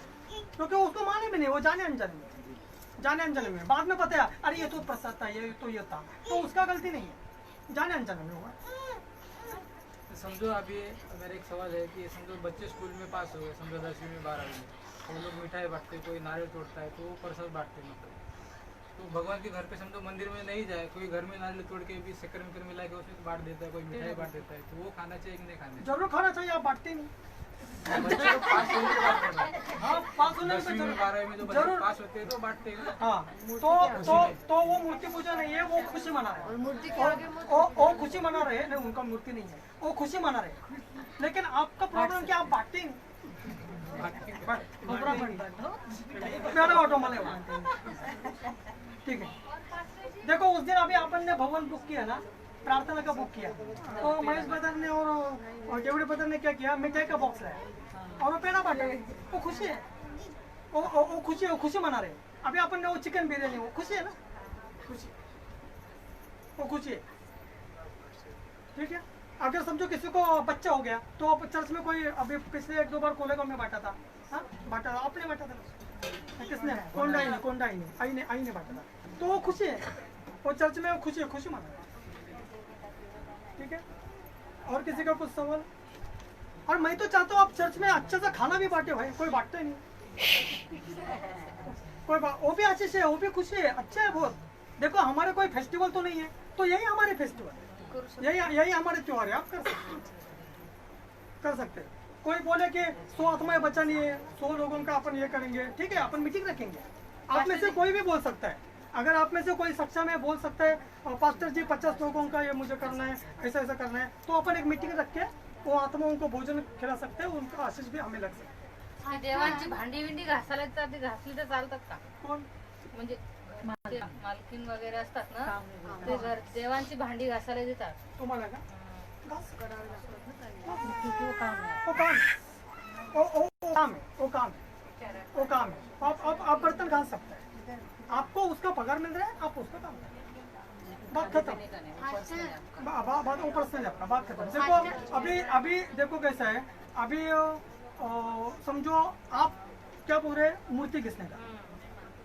क्योंकि उसको माने भी नहीं, वो जाने अनजाने में बाद में पता है अरे ये तो प्रसाद था, ये तो ये था, तो उसका गलती नहीं है, जाने अनजाने में हुआ। समझो अभी मेरा एक सवाल है कि समझो बच्चे स्कूल में पास हो गए, समझो 10वीं में 12वीं में, तो लोग मिठाई बांटते, कोई नारियल तोड़ता है तो वो प्रसाद बांटते, मतलब तो भगवान के घर पे समझो मंदिर में नहीं जाए, कोई घर में नारियल तोड़ के भी शक्कर मिक्कर मिला के उसमें बांट देता है, कोई मिठाई बांट देता है, तो वो खाना चाहिए कि नहीं खाना चाहिए? जरूर खाना चाहिए, आप बांटते नहीं। बच्चे लोग पास होने के बाद बांटते हैं। हाँ, पास होने में 10वीं में 12वीं में जो बच्चे जरूर पास होते हैं तो बांटते हैं ना। हाँ, तो वो मूर्ति पूजा नहीं है, वो खुशी मना रहे हैं। मूर्ति के आगे वो खुशी मना रहे हैं, नहीं उनका मूर्ति नहीं है, वो खुशी मना रहे हैं, लेकिन आपका प्रॉब्लम क्या, आप बांटते ही नहीं। मेरा ऑटो मले ठीक है। देखो उस दिन अभी अपन ने भवन बुक किया ना, प्रार्थना का बुक किया, तो महेश ब्रदर ने और डेविड ब्रदर ने क्या किया, मिठाई का बॉक्स लाया और वो पेड़ा बांटा। वो खुशी है, वो खुशी मना रहे। अभी अपन ने वो चिकन बिरयानी, वो खुशी है ना, खुशी, वो खुशी है। ठीक है, अगर समझो किसी को बच्चा हो गया तो चर्च में कोई अभी पिछले 1-2 बार कोलेगा में बांटा था, हाँ बांटा था, आपने बांटा था, किसने, कोंडाई ने आई ने बांटा था, तो वो खुशी है, वो चर्च में खुशी मना। ठीक है, और किसी का कुछ सवाल? और मैं तो चाहता हूँ आप चर्च में अच्छा सा खाना भी बांटे भाई, कोई बांटता ही नहीं, वो भी अच्छे से, वो भी खुशी है, अच्छा है बहुत। देखो हमारे कोई फेस्टिवल तो नहीं है, तो यही हमारे फेस्टिवल, यही हमारे त्योहार है, आप कर सकते हैं। कोई बोले कि 100 आत्माएं बचानी है, 100 लोगों का अपन ये करेंगे, ठीक है, अपन मीटिंग रखेंगे। आप में से कोई भी बोल सकता है, अगर आप में से कोई सक्षम है बोल सकता है पास्टर जी 50 लोगों का ये मुझे करना है, ऐसा करना है, तो अपन एक मीटिंग रख के वो आत्माओं को भोजन खिला सकते हैं, उनका आशीष भी हमें लग सकता है। देवांची भांडी विंडी घासायला घासली तर चालतात का? कोण म्हणजे मालकीन वगैरे असतात ना, ते देवांची भांडी घासायला देतात तुम्हाला का? वो काम है। आप बर्तन घास सकते हैं, आपको उसका पगार मिल रहा है, आप उसका काम करें, बात खत्म। बात ऊपर से आपका बात खत्म। देखो अभी देखो कैसा है, अभी समझो आप क्या बोल रहे हैं, मूर्ति किसने का,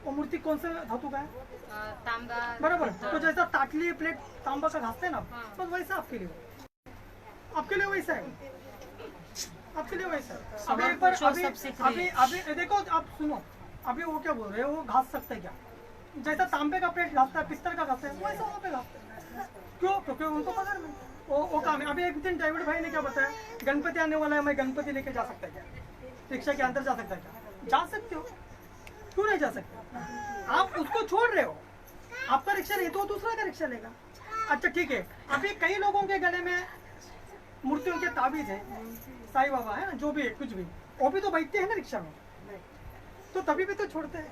वो मूर्ति कौन से धातु का है, तांबा, बराबर। तो जैसा ताटली प्लेट तांबा का घासते हैं ना, बस वैसा आपके लिए वैसा है, आपके लिए वैसा है। अभी देखो आप सुनो, अभी वो क्या बोल रहे हैं, वो घास सकते हैं क्या, जैसा तांबे का प्लेट घासता है, पित्तल का घासता है, वैसा वहाँ पे घासते हैं। क्यों? क्योंकि उनको पगार में वो काम है। अभी एक दिन डेविड भाई ने क्या बताया, गणपति आने वाला है, मैं गणपति लेके जा सकता है क्या, रिक्शा के अंदर जा सकता है क्या? जा सकते हो, क्यों नहीं जा सकते? आप उसको छोड़ रहे हो, आपका रिक्शा नहीं तो दूसरा का रिक्शा लेगा। अच्छा ठीक है, अभी कई लोगों के गले में मूर्तियों के ताबीज है, साईं बाबा है ना, जो भी है, कुछ भी, वो भी तो बैठते हैं ना रिक्शा में, तो तभी भी तो छोड़ते हैं।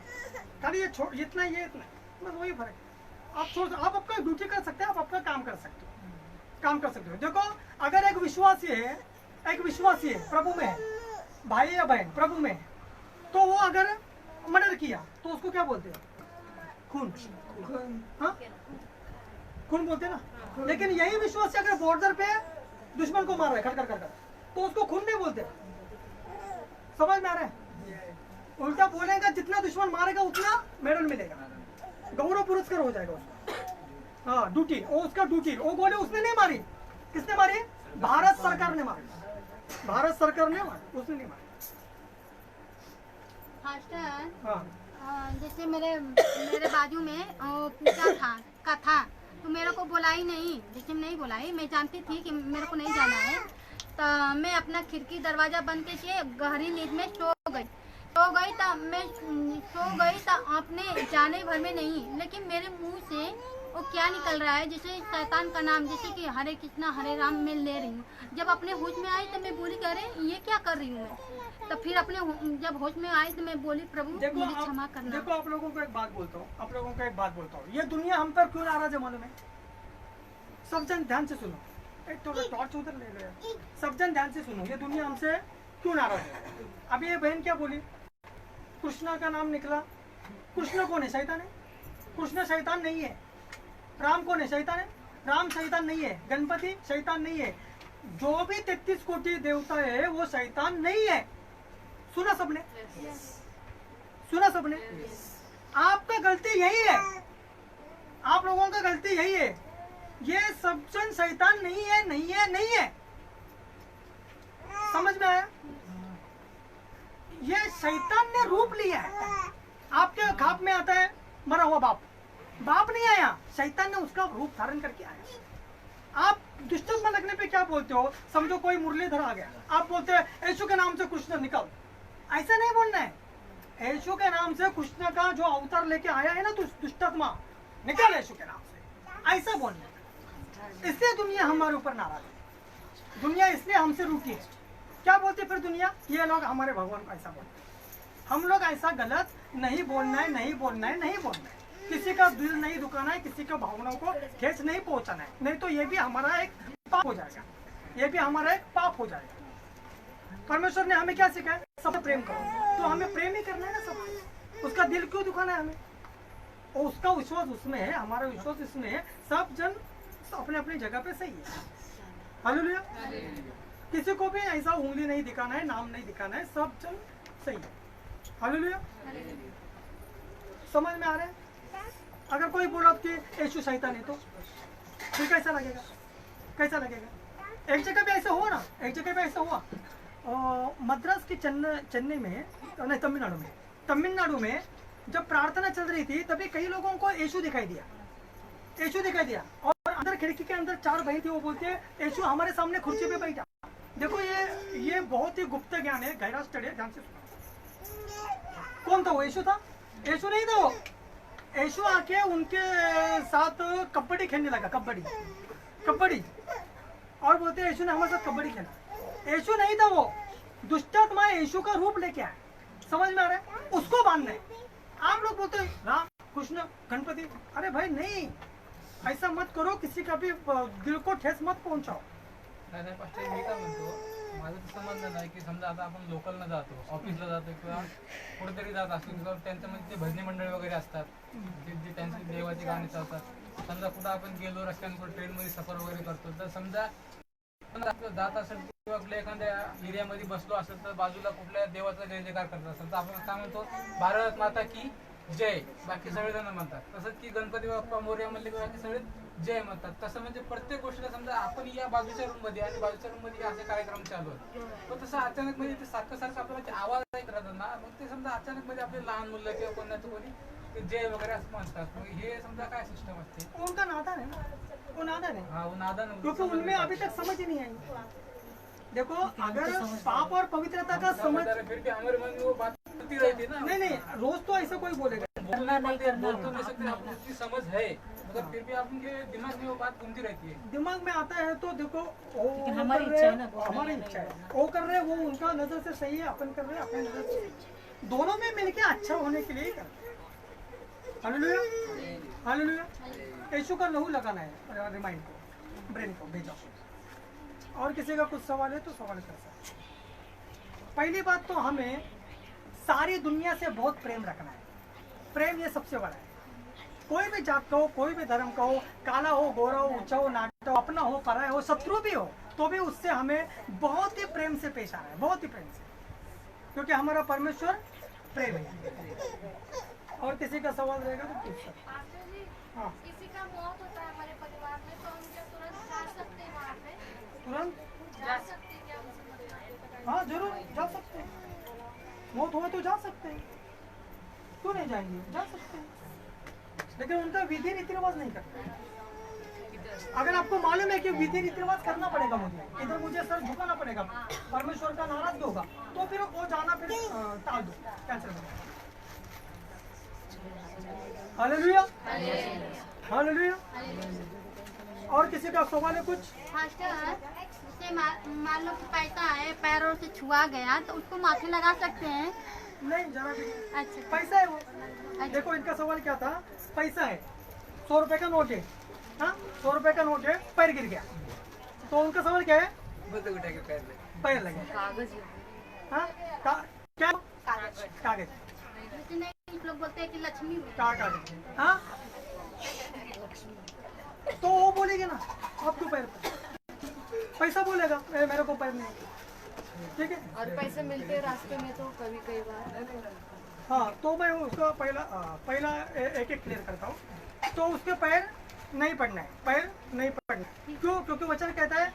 खाली ये इतना बस वही फर्क। आप आपका ड्यूटी कर सकते हैं, आप अपना काम कर सकते हो। देखो अगर एक विश्वासी है प्रभु में है, भाई या बहन प्रभु में, तो वो अगर मर्डर किया तो उसको क्या बोलते हैं, खून, हाँ खून बोलते हैं ना। लेकिन यही विश्वासी अगर बॉर्डर पे दुश्मन को मार रहा है खटखट कर, तो उसको खून नहीं बोलते। समझ में आ रहा है? उल्टा बोलेगा, जितना दुश्मन मारेगा उतना मेडल मिलेगा, गौरव पुरस्कार हो जाएगा उसको। हाँ ड्यूटी, वो उसका ड्यूटी। वो बोले उसने नहीं मारी, किसने मारी? भारत सरकार ने मारी, उसने नहीं मारी। हाँ, जैसे मेरे बाजू में पूजा था तो मेरे को बुलाई नहीं, जैसे नहीं बुलाई, मैं जानती थी कि मेरे को नहीं जाना है, तो मैं अपना खिड़की दरवाजा बंद करके गहरी नींद में सो गई तो आपने जाने भर में नहीं, लेकिन मेरे मुंह से वो क्या निकल रहा है, जैसे शैतान का नाम, जैसे कि हरे कृष्णा हरे राम मैं ले रही हूँ। जब अपने होश में आई तो मैं बोली कि अरे ये क्या कर रही हूँ मैं, तो फिर जब होश में आई तो मैं बोली प्रभु मुझे क्षमा करना। देखो आप लोगों को एक बात बोलता हूँ, ये दुनिया हम पर क्यों नाराज है मालूम है? सब जन ध्यान से सुनो, एक तो टॉर्च उधर ले गया, सब जन ध्यान से सुनो, ये दुनिया हमसे क्यों नाराज है? अभी ये बहन क्या बोली, कृष्णा का नाम निकला। कृष्ण कौन है? शैतान है। कृष्ण शैतान नहीं है। राम कौन है? शैतान है। राम शैतान नहीं है। गणपति शैतान नहीं है। जो भी 33 कोटि देवता है वो शैतान नहीं है। सुना सबने? सुना सबने? आपका गलती यही है, आप लोगों का गलती यही है। ये सब जन शैतान नहीं है। समझ में आया? ये शैतान ने रूप लिया है। आपके खाप में आता है मरा हुआ बाप नहीं आया, शैतान ने उसका रूप धारण करके आया। आप दुष्टत्व लगने पे क्या बोलते हो? समझो कोई मुरलीधर आ गया, आप बोलते हैं यीशु के नाम से कृष्ण निकल। ऐसा नहीं बोलना है। यीशु के नाम से कृष्ण का जो अवतार लेके आया है ना, तो दुष्टात्मा निकल यीशु के नाम से, ऐसा बोलना है। इसलिए दुनिया हमारे ऊपर नाराज है। दुनिया इसलिए हमसे रूठी है। क्या बोलते फिर दुनिया? ये लोग हमारे भगवान को ऐसा बोलते। हम लोग ऐसा गलत नहीं बोलना है। किसी का दिल नहीं दुखाना है, किसी के भावनाओं को ठेस नहीं पहुंचाना है, नहीं तो ये भी हमारा एक पाप हो जाएगा, ये भी हमारा एक पाप हो जाएगा। परमेश्वर ने हमें क्या सिखाया? सबसे प्रेम करो, तो हमें प्रेम ही करना है ना सब, उसका दिल क्यों दुखाना है हमें? और उसका विश्वास उसमें है, हमारा विश्वास इसमें है, सब जन अपने अपनी जगह पे सही है। हालेलुया। किसी को भी ऐसा उंगली नहीं दिखाना है, नाम नहीं दिखाना है, सब जन सही है। हालेलुया। समझ में आ रहा है? अगर कोई बोला कि यीशु शैतान है तो फिर कैसा लगेगा? कैसा लगेगा? एक जगह पे ऐसा हुआ ना, एक जगह पे ऐसा हुआ मद्रास की चेन्नई में, नहीं तमिलनाडु में जब प्रार्थना चल रही थी तभी कई लोगों को यीशु दिखाई दिया, यीशु दिखाई दिया। और अंदर खिड़की के अंदर 4 भाई थे, वो बोलते हैं यीशु हमारे सामने कुर्सी पे बैठा। देखो ये बहुत ही गुप्त ज्ञान है, गहरा स्टडी है, ध्यान से सुनो। कौन था वो? यीशु था? यीशु नहीं था वो। यीशु आके उनके साथ कबड्डी खेलने लगा, कबड्डी, और बोलते हैं यीशु ने हमारे साथ कबड्डी खेला। यीशु नहीं था वो, दुष्टात्मा यीशु का रूप लेके आया। समझ में आ रहा है? उसको बांधना है। आप लोग बोलते हैं राम कृष्ण गणपति, अरे भाई नहीं, ऐसा मत करो, किसी का भी दिल को ठेस मत पहुंचाओ। नाही पास्टर, मी काय म्हणतो, माझं तसं म्हणणं नाही की समजा आता आपण लोकलला जातो, ऑफिसला जातो किंवा कुठेतरी जात असतो, किंवा त्यांच्यामध्ये ते भजनी मंडळ वगैरे असतात, जे त्यांची देवाची गाणी चालतात। समजा कुठं आपण गेलो रस्त्यावर ट्रेनमध्ये सफर वगैरे करतो, तर समजा जात असेल किंवा कुठल्या एखाद्या एरियामध्ये बसलो असेल तर बाजूला कुठल्या देवाचा जय जयकार करत असेल तर आपण काय म्हणतो, भारत माता की जय, बाकी सगळेजण म्हणतात। तसंच की गणपती बाप्पा मोरया म्हणले की बाकी सगळे जय म्हणतात। तसं म्हणजे प्रत्येक गोष्टीला समजा आपण या बाजूच्या रूम मध्ये आणि बाजूच्या रूम मध्ये असे कार्यक्रम चालू आहेत, पण तसं अचानक मध्ये ते सारखं आपल्याला ते आवाज ऐकत राहतात ना, मग ते समजा अचानक मध्ये आपले लहान मुलं किंवा कोणी जय वगैरे असं म्हणतात, मग हे समजा काय सिस्टम असते? उनका नादान है ना, वो नादान है। हाँ, वो नादान, क्योंकि उनमें अभी तक समझ ही नहीं आई। देखो अगर पाप और पवित्रता का समझ, फिर भी हमारे मन में वो बात होती रहती ना। नहीं रोज तो ऐसा कोई बोलेगा, बोलना नहीं करना, बोल तो नहीं सकते, आपको उसकी समझ है, मगर फिर भी आपके दिमाग में वो बात घूमती रहती है। दिमाग में आता है तो देखो हमारी इच्छा है ना, हमारी इच्छा है, वो कर रहे हैं, वो उनका नजर से सही है, अपन कर रहे हैं अपनी नजर से, दोनों में मिलके अच्छा होने के लिए ही करते हैं। Hallelujah, hallelujah. यीशु का लहू लगाना है रिमाइंड को, ब्रेन को भेजा। और किसी का कुछ सवाल है तो सवाल कर सकते हैं। पहली बात तो हमें सारी दुनिया से बहुत प्रेम रखना है, प्रेम ये सबसे बड़ा है। कोई भी जात का हो, कोई भी धर्म का हो, काला हो, गोरा हो, ऊंचा हो, नाटा हो, अपना हो, पराया हो, शत्रु भी हो, तो भी उससे हमें बहुत ही प्रेम से पेश आना है, बहुत ही प्रेम से, क्योंकि हमारा परमेश्वर प्रेम है। और किसी का सवाल रहेगा तो पूछ सकते। पास्टर जी, हाँ, किसी का मौत होता है हमारे परिवार में तो हम क्या तुरंत जा सकते हैं वहाँ पे? तुरंत जा सकते हैं क्या? मुझे बताइए। हाँ जरूर जा सकते हैं, मौत हुआ तो जा सकते हैं, क्यों नहीं जाएंगे? जा सकते हैं, लेकिन उनका विधि रीति रिवाज नहीं करते। अगर आपको मालूम है कि विधि रीति रिवाज करना पड़ेगा, मुझे इधर मुझे सर झुकाना पड़ेगा, परमेश्वर का नाराज होगा, तो फिर वो जाना फिर टाल दो, कैंसिल करो। Hallelujah, hallelujah. और किसी का सवाल है कुछ? जैसे मान लो कि पैसा है, पैरों से छुआ गया तो उसको माथे लगा सकते हैं? नहीं, जरा भी। अच्छा, पैसा है वो। देखो इनका सवाल क्या था, पैसा है, 100 रुपए का नोट है, हाँ 100 रुपए का नोट है, पैर गिर गया, तो उनका सवाल क्या है? पैर लगे, कागज, हाँ क्या कागज, लोग बोलते हैं कि लक्ष्मी कागज, हाँ तो वो बोलेगी ना आप क्यों पैर पर, पैसा बोलेगा मेरे को पैर नहीं, ठीक है। और पैसे मिलते रास्ते में तो कई बार। हाँ तो मैं उसका पहला एक क्लियर करता हूँ। तो उसके पैर नहीं पड़ना है, पैर नहीं पड़ना, क्यों? क्योंकि वचन कहता है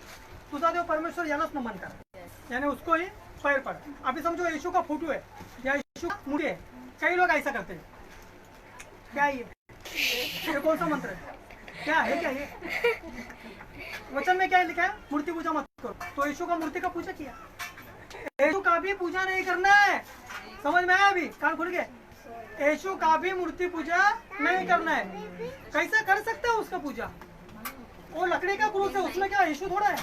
तुझा देव परमेश्वर यालाच नमन कर, यानी उसको ही पैर पड़। अभी समझो यीशु का फोटो है या यीशु का मूर्ति है, कई लोग ऐसा करते हैं, क्या ये कौन सा मंत्र है, क्या है क्या ये? वचन में क्या लिखा है? मूर्ति पूजा मत करो। तो यीशु का मूर्ति का पूजा किया, यीशु का भी पूजा नहीं करना है, समझ में आया? अभी कान खुल गए? यीशु का भी मूर्ति पूजा नहीं करना है। कैसे कर सकते हो उसका पूजा? वो लकड़ी का क्रूस है, उसमें क्या यीशु थोड़ा है?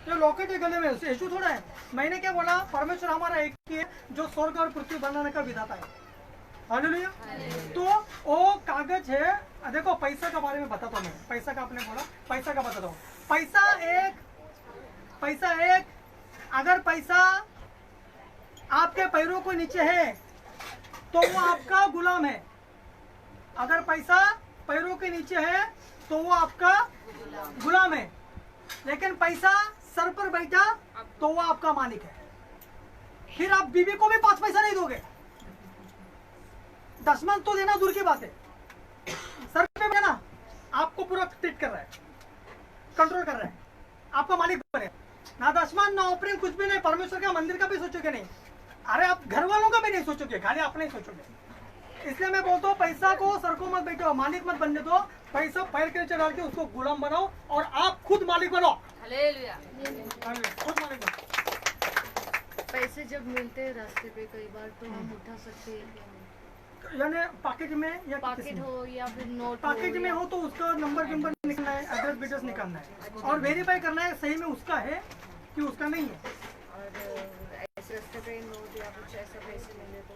जो लॉकेट है गले में यीशु थोड़ा है? मैंने क्या बोला? परमेश्वर हमारा एक ही है जो स्वर्ग और पृथ्वी बनाने का विधाता है। हालेलुया। तो वो कागज है, देखो पैसा के बारे में बताता हूँ मैं, पैसा का आपने बोला, पैसा का बताता हूँ। पैसा एक अगर पैसा आपके पैरों को नीचे है तो वो आपका गुलाम है। अगर पैसा पैरों के नीचे है तो वो आपका गुलाम है, लेकिन पैसा सर पर बैठा तो वो आपका मालिक है। फिर आप बीवी को भी 5 पैसा नहीं दोगे, दशमन तो देना दूर की बात है, सर पे देना आपको पूरा ट्रीट कर रहा है, कंट्रोल कर रहा है, आपका मालिक बने। ना दशमन ना ऑपरेन कुछ भी नहीं, परमेश्वर का मंदिर का भी सोचोगे नहीं, अरे आप घर वालों का भी नहीं सोचोगे, खाली अपने ही सोचोगे। इसलिए मैं बोलता हूँ पैसा को सर को मत बैठो, मालिक मत बनने दो, पैसा पैर के नीचे डाल के उसको गुलाम बनाओ और आप खुद मालिक बनो। हालेलुया। खुद मालिक बनो। पैसे जब मिलते हैं रास्ते पे कई बार तो हम उठा सकते हैं, यानी पैकेज में या पॉकेट हो या फिर नोट पैकेज में हो तो उसका नंबर निकलना है, एड्रेस बिटेल्स निकालना है और वेरीफाई करना है सही में उसका है कि उसका नहीं है। और ऐसे रास्ते पे नोट या कुछ ऐसा पैसे मिले तो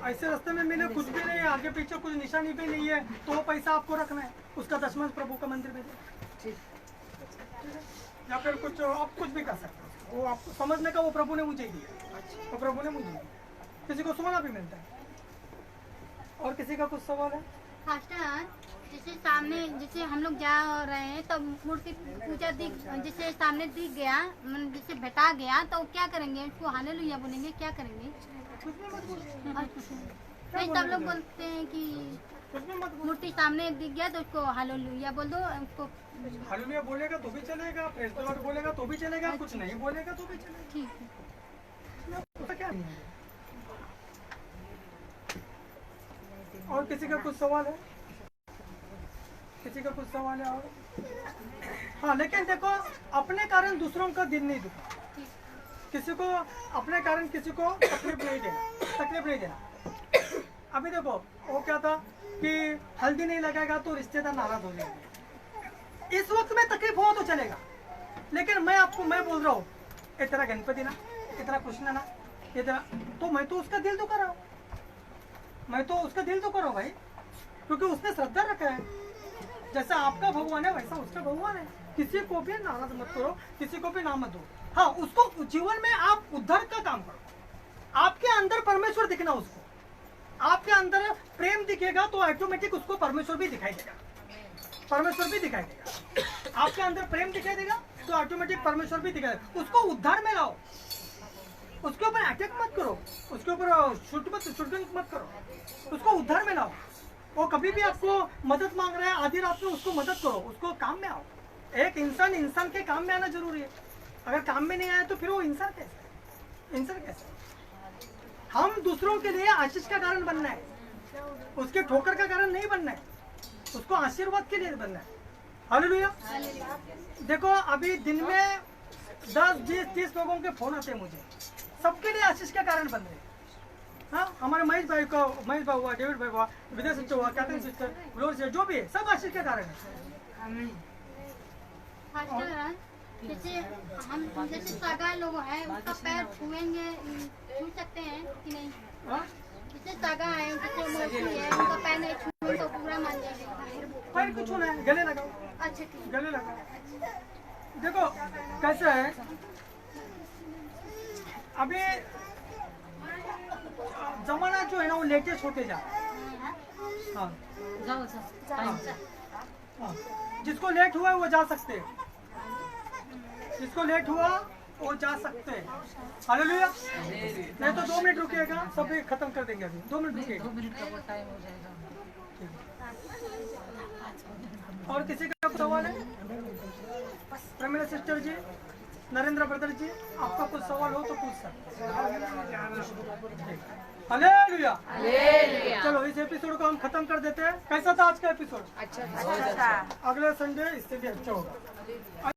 ऐसे रास्ते में मिले कुछ भी नहीं है, आगे पीछे कुछ निशानी भी नहीं है, तो वो पैसा आपको रखना है, उसका दशमांश प्रभु का मंदिर में दे, या फिर कुछ आप कुछ भी कर सकते हो, वो आपको समझने का वो प्रभु ने मुझे दिया, वो प्रभु ने मुझे दिया। किसी को सोना भी मिलता है। और किसी का कुछ सवाल है? फास्टर, जैसे सामने जैसे हम लोग जा रहे हैं तो मूर्ति पूजा दिख, जैसे सामने दिख गया, जैसे भेटा गया तो क्या करेंगे? उसको हालेलुया बोलेंगे, क्या करेंगे? नहीं, सब लोग बोलते हैं कि मूर्ति सामने दिख गया तो उसको हालेलुया बोल दो, उसको हालेलुया बोलेगा तो भी चलेगा, प्रेज़ द लॉर्ड बोलेगा तो भी चलेगा, कुछ नहीं बोलेगा तो भी चलेगा। ठीक है। उसका क्या नहीं है। और किसी का कुछ सवाल है? किसी का कुछ सवाल है? और हाँ, लेकिन देखो अपने कारण दूसरों का दिल नहीं दुखा, किसी को अपने कारण किसी को तकलीफ नहीं देना। अभी देखो वो क्या था कि हल्दी नहीं लगाएगा तो रिश्तेदार नाराज हो जाएंगे। इस वक्त में तकलीफ हो तो चलेगा, लेकिन मैं बोल रहा हूँ इतना गणपति ना, इतना कृष्ण ना, इतना तो मैं तो उसका दिल दुखा रहा हूँ, मैं तो उसका दिल दुखा रहा हूँ भाई, क्योंकि उसने श्रद्धा रखा है। जैसा आपका भगवान है वैसा उसका भगवान है। किसी को भी नाराज मत करो, किसी को भी ना मत दो। हाँ, उसको जीवन में आप उद्धार का काम करो, आपके अंदर परमेश्वर दिखना, उसको आपके अंदर प्रेम दिखेगा तो ऑटोमेटिक उसको परमेश्वर भी दिखाई देगा, आपके अंदर प्रेम दिखाई देगा तो ऑटोमेटिक परमेश्वर भी दिखाई देगा। उसको उद्धार में लाओ, उसके ऊपर अटैक मत करो, उसके ऊपर शूटिंग मत करो, उसको उद्धार में लाओ। वो कभी भी आपको मदद मांग रहा है आधी रात में, उसको मदद करो, उसको काम में आओ। एक इंसान के काम में आना जरूरी है। अगर काम में नहीं आया तो फिर वो इंसान कैसे? हम दूसरों के लिए आशीष का कारण बनना है, उसके ठोकर का कारण नहीं बनना है, उसको आशीर्वाद के लिए बनना है। हालेलुया। देखो अभी दिन में 10, 20, 30 लोगों के फोन आते हैं मुझे, सबके लिए आशीष का कारण बन रहे हैं। हाँ, हमारे महेश भाई हुआ, डेविड भाई हुआ, विजय सिस्टर हुआ, कैथरीन सिस्टर, ग्लोरी सिस्टर, जो भी है सब आशीष के कारण है। जैसे सगा लोग हैं उसका पैर छू सकते हैं कि नहीं? जैसे सगा है, जैसे मोची है, उनका पैर नहीं छूए तो पूरा मान जाएगा। पैर को छूना है, गले लगाओ। अच्छा, ठीक। गले लगाओ। देखो कैसे है, अभी जमाना जो है ना वो लेटेस्ट होते जा रहा है। हाँ, हाँ, जिसको लेट हुआ है वो जा सकते हैं, जिसको लेट हुआ वो जा सकते हैं। हालेलुया। नहीं तो 2 मिनट रुकिएगा, सब खत्म कर देंगे। अभी 2 मिनट रुकिएगा। 2 मिनट का टाइम हो जाएगा। और किसी का सवाल है? प्रमिला सिस्टर जी, नरेंद्र ब्रदर जी, आपका कुछ सवाल हो तो पूछ सकते हैं। हालेलुया। चलो इस एपिसोड को हम खत्म कर देते हैं। कैसा था आज का एपिसोड? अच्छा। अगले संडे इससे भी अच्छा होगा।